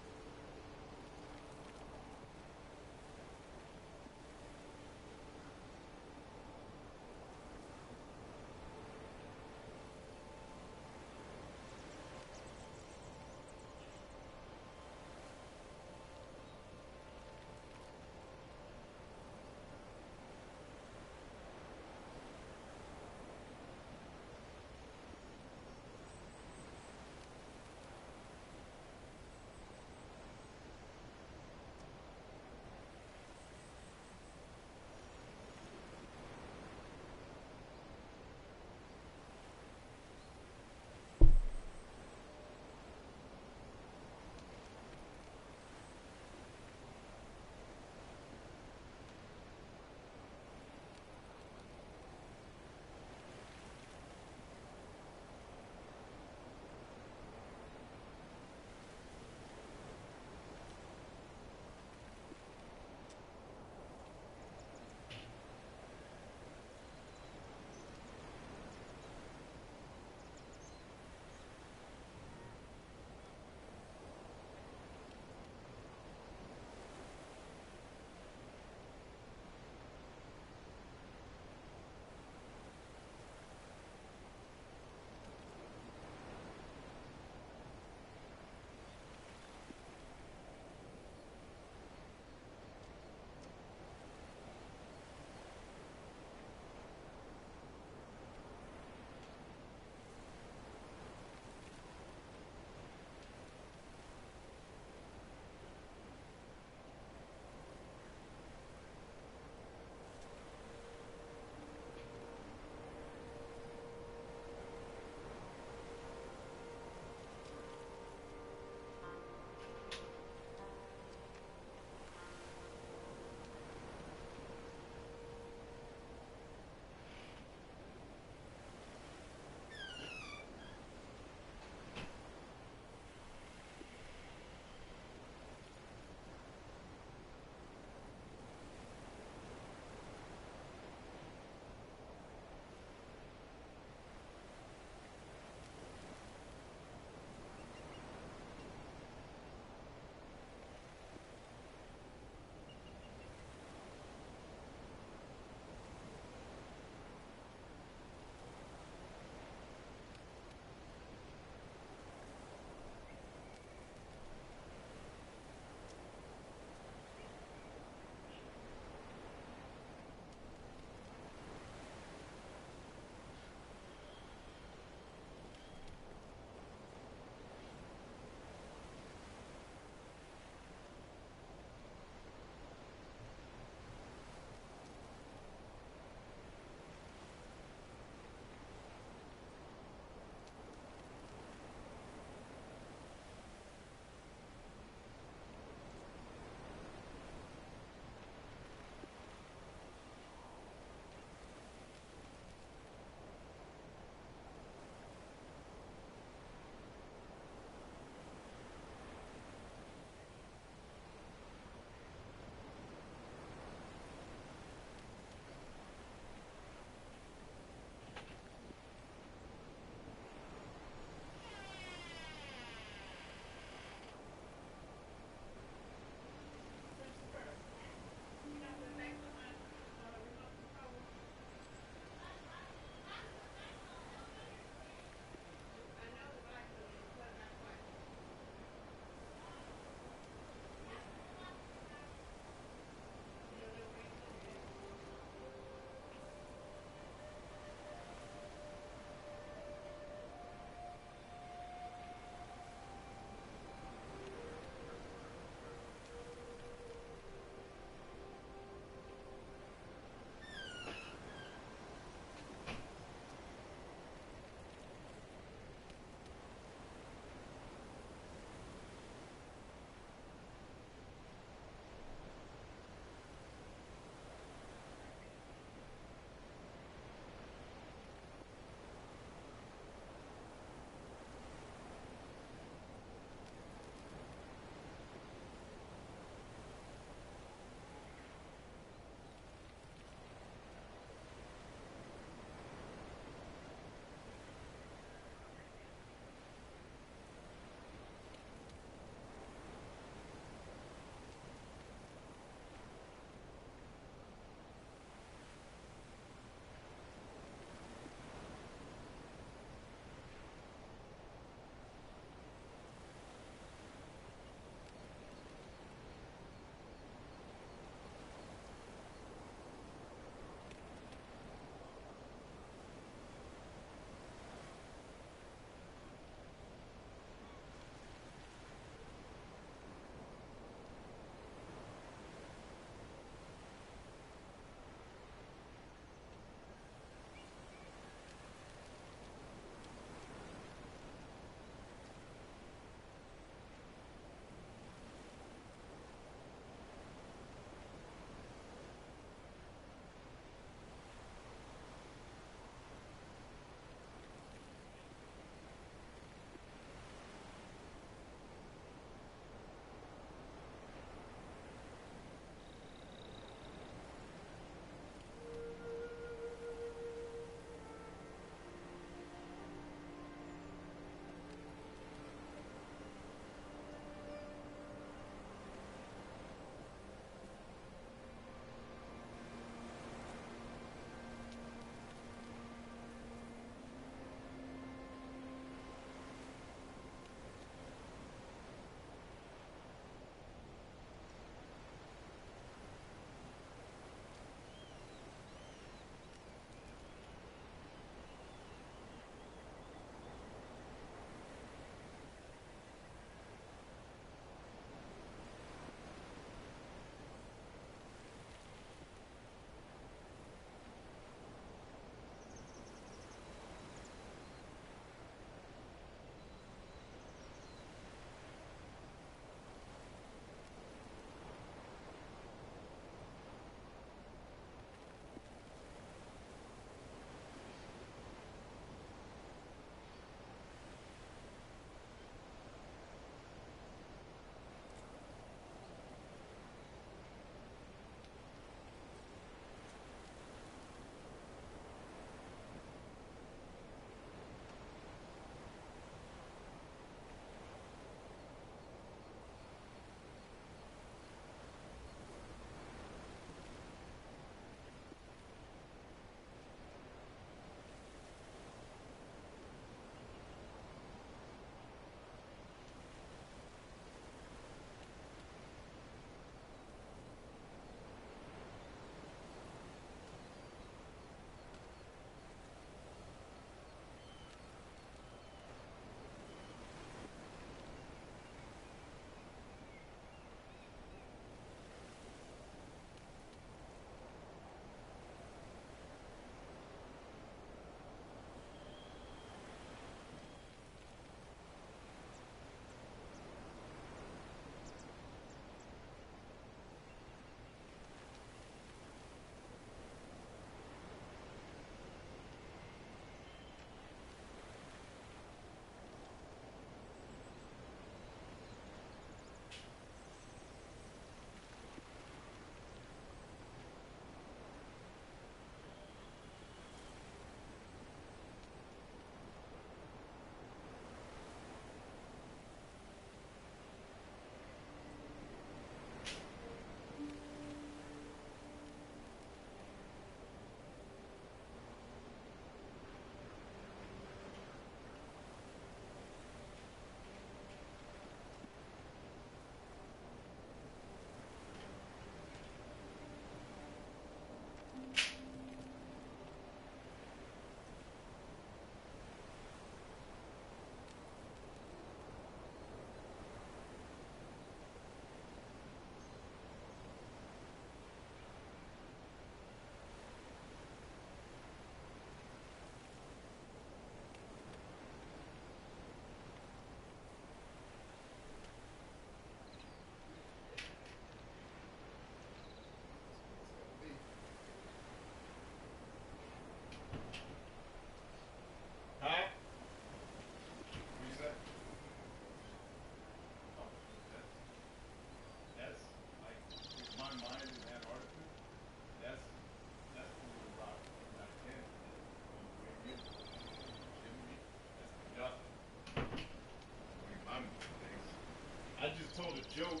joke.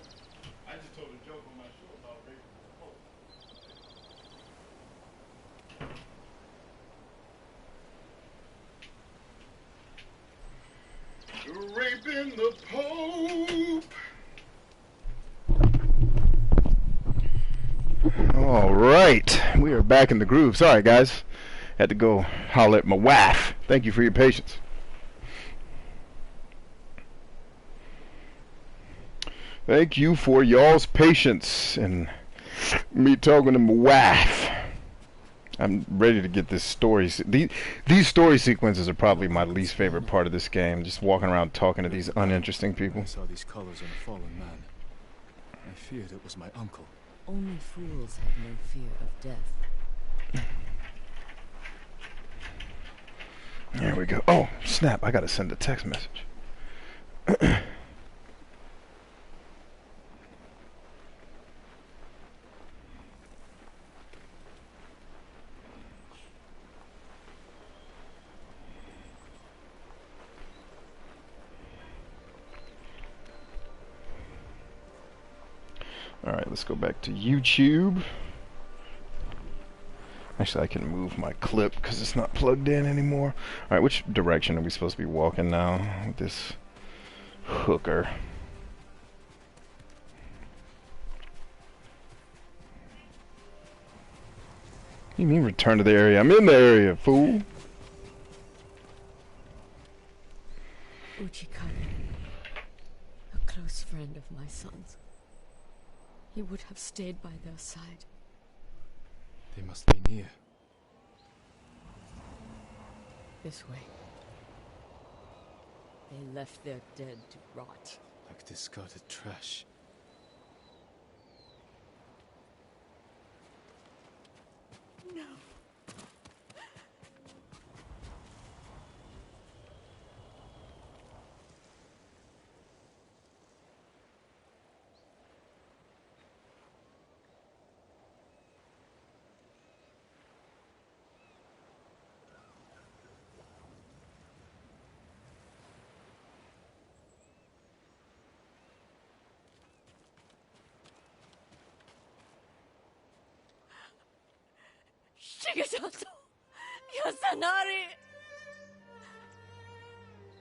I just told a joke on my show about raping the Pope. All right, we are back in the groove. Sorry, guys. Had to go holler at my wife. Thank you for your patience. Thank you for y'all's patience and me talking to my wife. I'm ready to get this story. These story sequences are probably my least favorite part of this game. Just walking around talking to these uninteresting people. I saw these colors on a fallen man. I feared it was my uncle. Only fools have no fear of death. There we go. Oh, snap. I gotta send a text message. Alright, let's go back to YouTube. Actually, I can move my clip because it's not plugged in anymore. Alright, which direction are we supposed to be walking now with this hooker? What do you mean return to the area? I'm in the area, fool. Uchikari, a close friend of my son's. He would have stayed by their side. They must be near. This way. They left their dead to rot. Like discarded trash. No. Shigesato! Yasanari!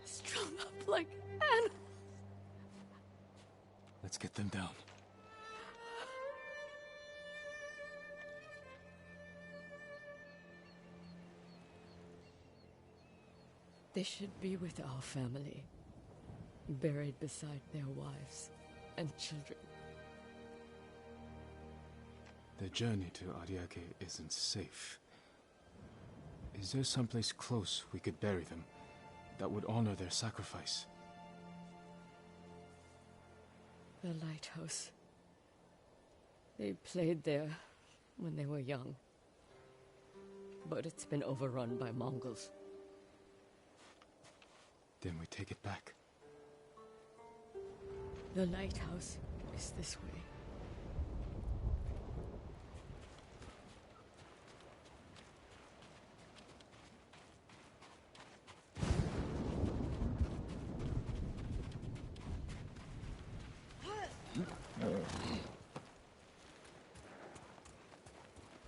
Strung up like animals. Let's get them down. They should be with our family, buried beside their wives and children. The journey to Ariake isn't safe. Is there someplace close we could bury them that would honor their sacrifice? The lighthouse. They played there when they were young. But it's been overrun by Mongols. Then we take it back. The lighthouse is this way.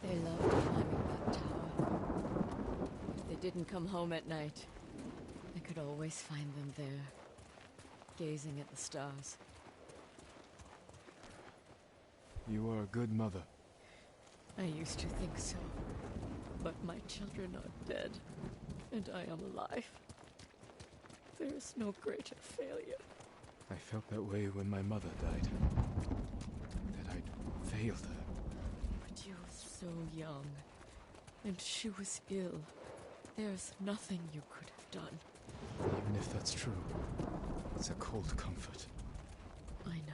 They loved climbing that tower. If they didn't come home at night, I could always find them there, gazing at the stars. You are a good mother. I used to think so, but my children are dead, and I am alive. There is no greater failure. I felt that way when my mother died. That I'd failed her. But you were so young, and she was ill. There's nothing you could have done. Even if that's true, it's a cold comfort. I know.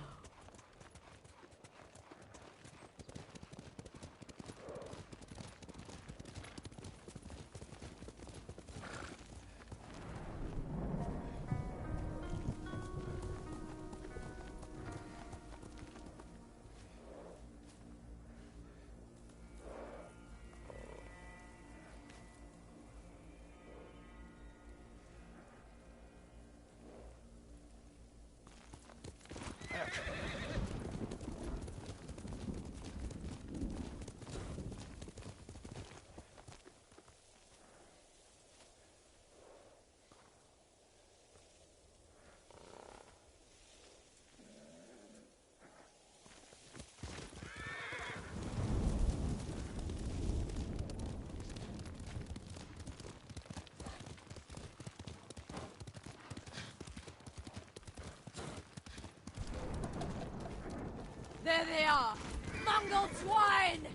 There they are! Mongol swine!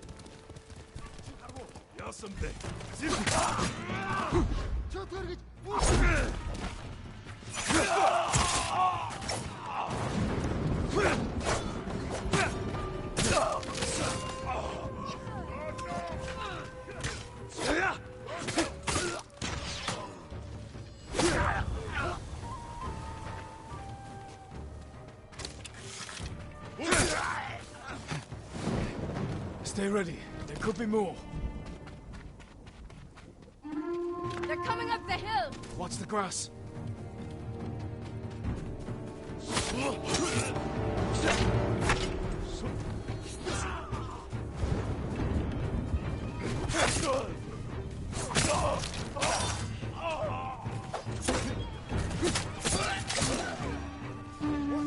Stay ready. There could be more. They're coming up the hill! Watch the grass.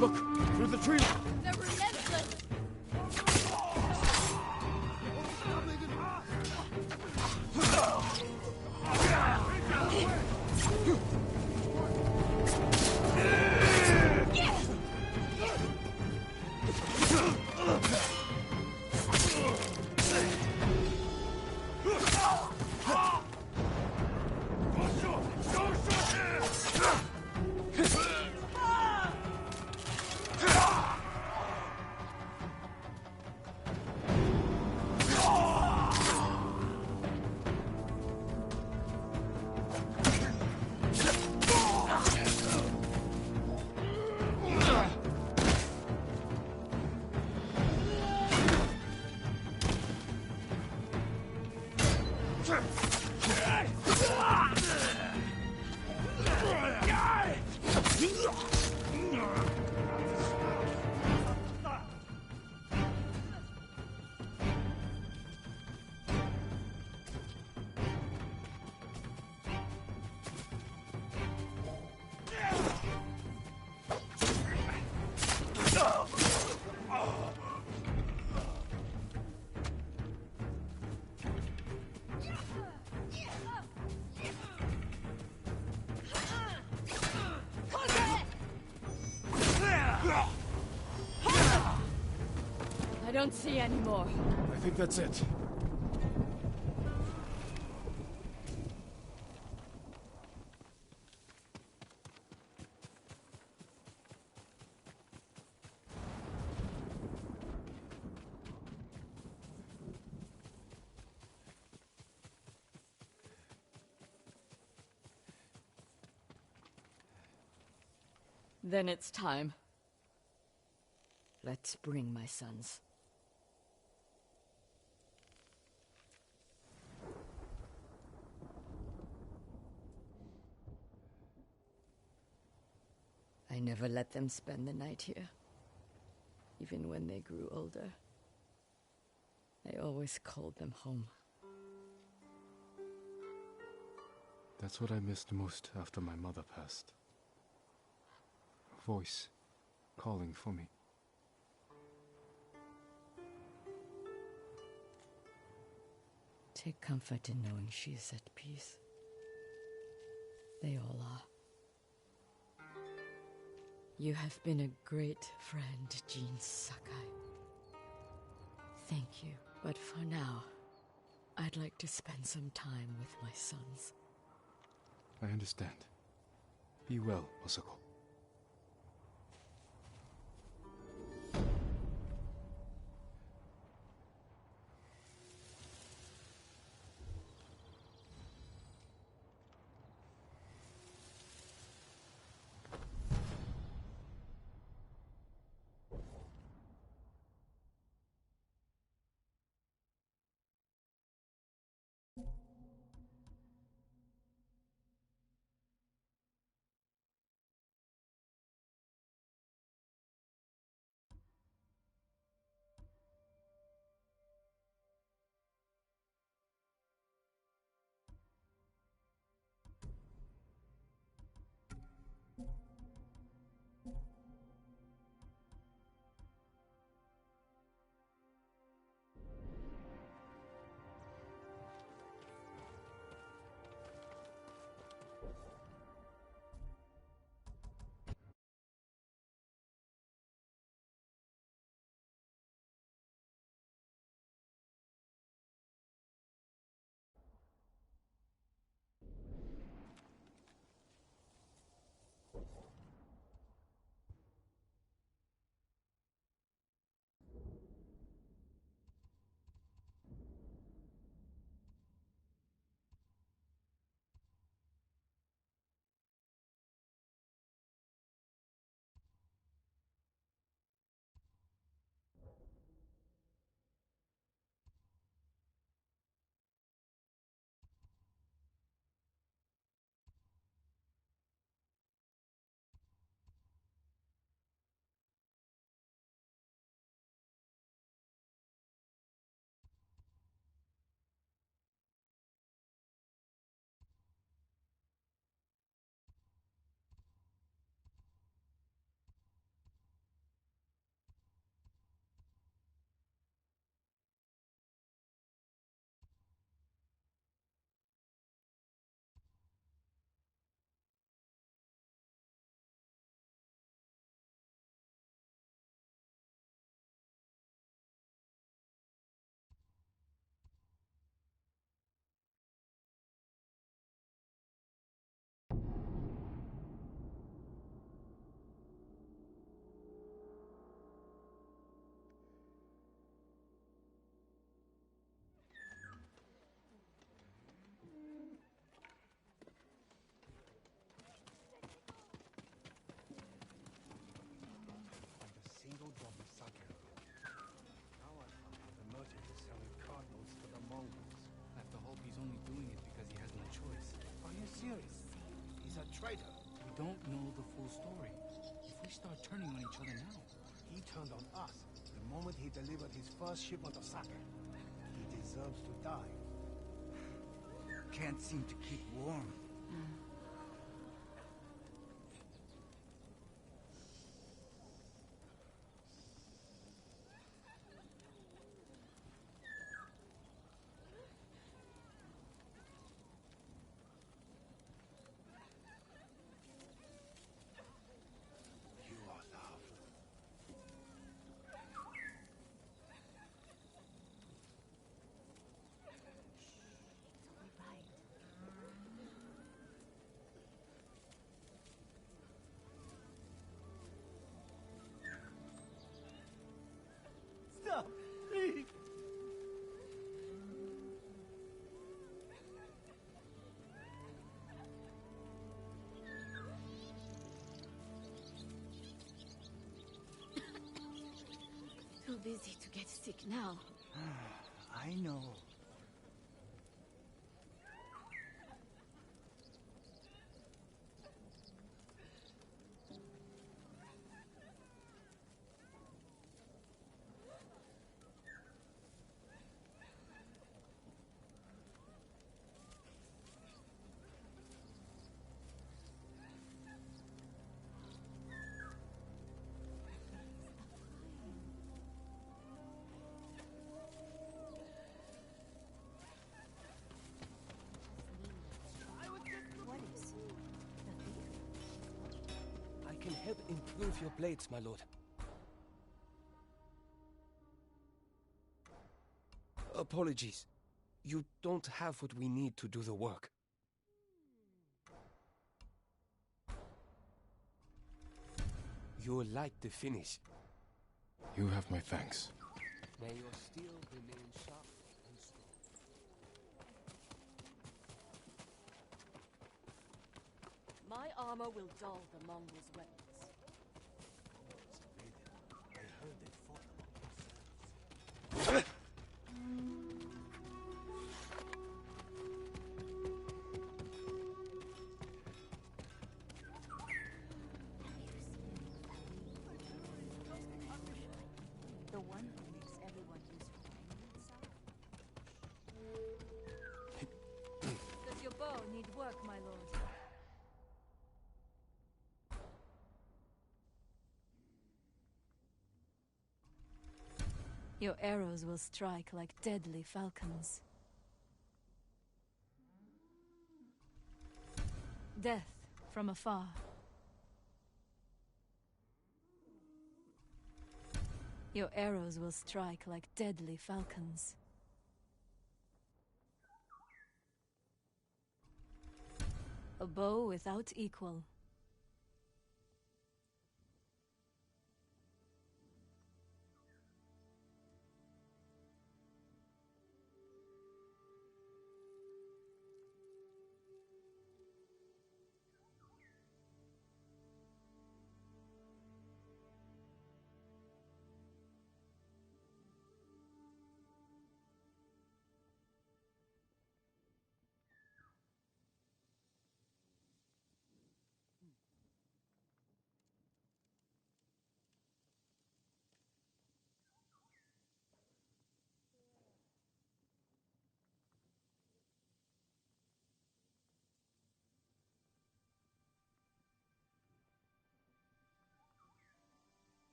Look! Through the tree! They're relentless! I don't see any more. I think that's it. Then it's time. Let's bring my sons. I never let them spend the night here, even when they grew older. I always called them home. That's what I missed most after my mother passed. A voice calling for me. Take comfort in knowing she is at peace. They all are. You have been a great friend, Jin Sakai. Thank you. But for now, I'd like to spend some time with my sons. I understand. Be well, Osako. traitor. We don't know the full story. If we start turning on each other now... He turned on us the moment he delivered his first shipment of sake. He deserves to die. Can't seem to keep warm. You are love. Stop! Please! Too busy to get sick now. I know. I can help improve your blades, my lord. Apologies. You don't have what we need to do the work. You'll like the finish. You have my thanks. May your steel remain sharp and strong. My armor will dull the Mongols' weapons. I heard they fought among themselves. The one who makes everyone useful inside? Does your bow need work, my lord? Your arrows will strike like deadly falcons. Death from afar. Your arrows will strike like deadly falcons. A bow without equal.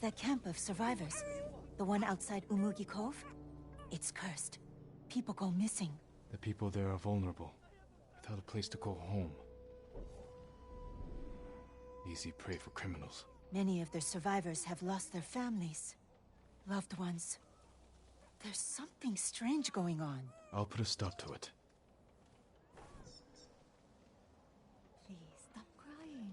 That camp of survivors, the one outside Umugi Cove, it's cursed. People go missing. The people there are vulnerable, without a place to call home. Easy prey for criminals. Many of the survivors have lost their families, loved ones. There's something strange going on. I'll put a stop to it. Please, stop crying.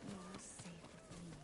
You're safe with me.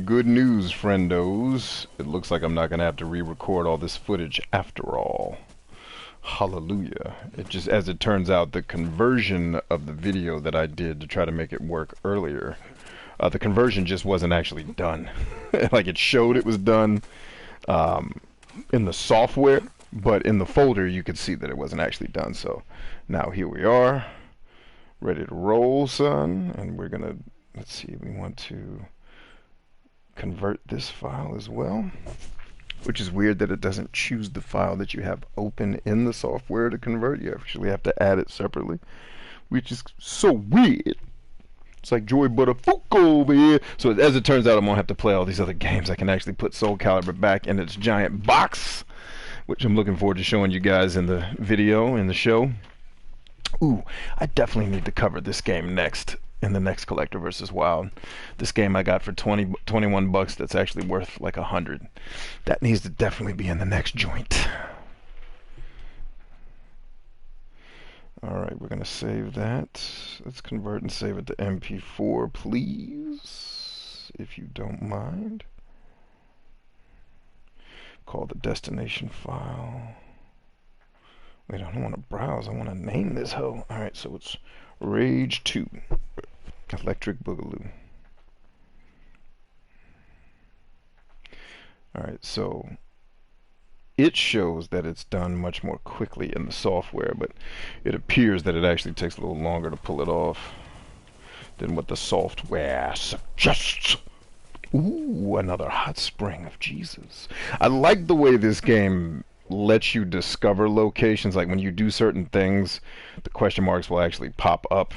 Good news, friendos. It looks like I'm not going to have to re-record all this footage after all. Hallelujah. It just, as it turns out, the conversion of the video that I did to try to make it work earlier, the conversion just wasn't actually done. Like, it showed it was done in the software, but in the folder you could see that it wasn't actually done. So now here we are, ready to roll, son. And we're going to, let's see, we want to convert this file as well, which is weird that it doesn't choose the file that you have open in the software to convert. You actually have to add it separately, which is so weird. It's like Joy Butterfuck over here. So as it turns out, I'm gonna have to play all these other games. I can actually put Soul Calibur back in its giant box, which I'm looking forward to showing you guys in the video, in the show. Ooh, I definitely need to cover this game next, in the next Collector vs. Wild. This game I got for 21 bucks that's actually worth like 100. That needs to definitely be in the next joint. Alright, we're going to save that. Let's convert and save it to MP4, please, if you don't mind. Call the destination file. Wait, I don't want to browse. I want to name this hoe. Alright, so it's Rage 2. Electric Boogaloo. Alright, so it shows that it's done much more quickly in the software, but it appears that it actually takes a little longer to pull it off than what the software suggests. Ooh, another hot spring of Jesus. I like the way this game lets you discover locations. Like when you do certain things, the question marks will actually pop up.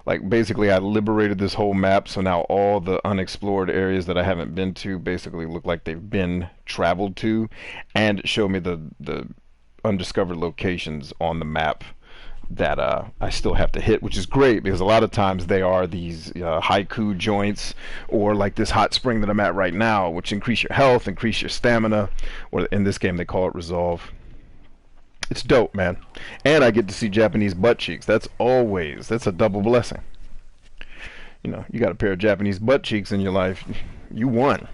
Like basically I liberated this whole map, so now all the unexplored areas that I haven't been to basically look like they've been traveled to, and it showed me the undiscovered locations on the map that I still have to hit, which is great because a lot of times they are these haiku joints, or like this hot spring that I'm at right now, which increase your health, increase your stamina, or in this game they call it resolve. It's dope, man. And I get to see Japanese butt cheeks. That's a double blessing. You know, you got a pair of Japanese butt cheeks in your life, you won.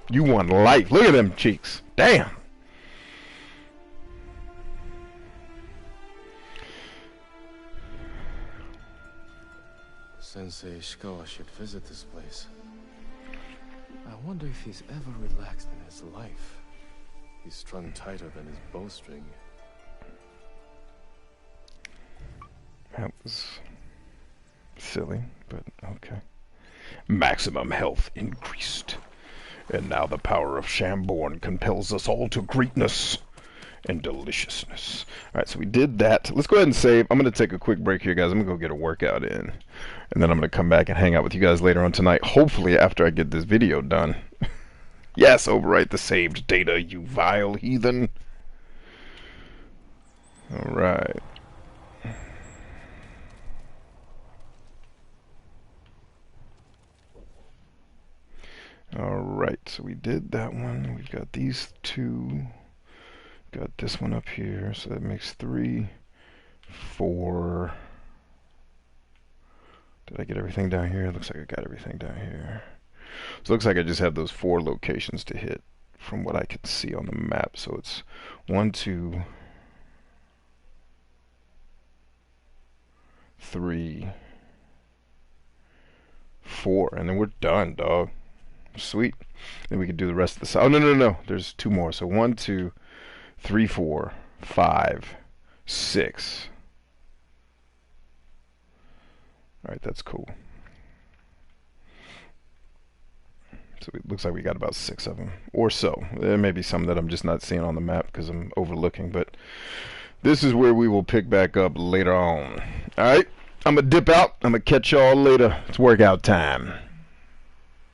You want life. Look at them cheeks. Damn. Sensei Ishikawa should visit this place. I wonder if he's ever relaxed in his life. He's strung tighter than his bowstring. That was silly, but okay. Maximum health increased. And now the power of Shamborn compels us all to greatness and deliciousness. Alright, so we did that. Let's go ahead and save. I'm going to take a quick break here, guys. I'm going to go get a workout in. And then I'm going to come back and hang out with you guys later on tonight. Hopefully after I get this video done. Yes, overwrite the saved data, you vile heathen. Alright. Alright, so we did that one. We've got these two. Got this one up here, so that makes 3, 4. Did I get everything down here? Looks like I got everything down here. So it looks like I just have those 4 locations to hit from what I can see on the map. So it's 1, 2, 3, 4, and then we're done, dog. Sweet. Then we can do the rest of the side. Oh, no. There's 2 more. So 1, 2, 3, 4, 5, 6. Alright, that's cool. So it looks like we got about 6 of them. Or so. There may be some that I'm just not seeing on the map because I'm overlooking. But this is where we will pick back up later on. Alright, I'm going to dip out. I'm going to catch y'all later. It's workout time.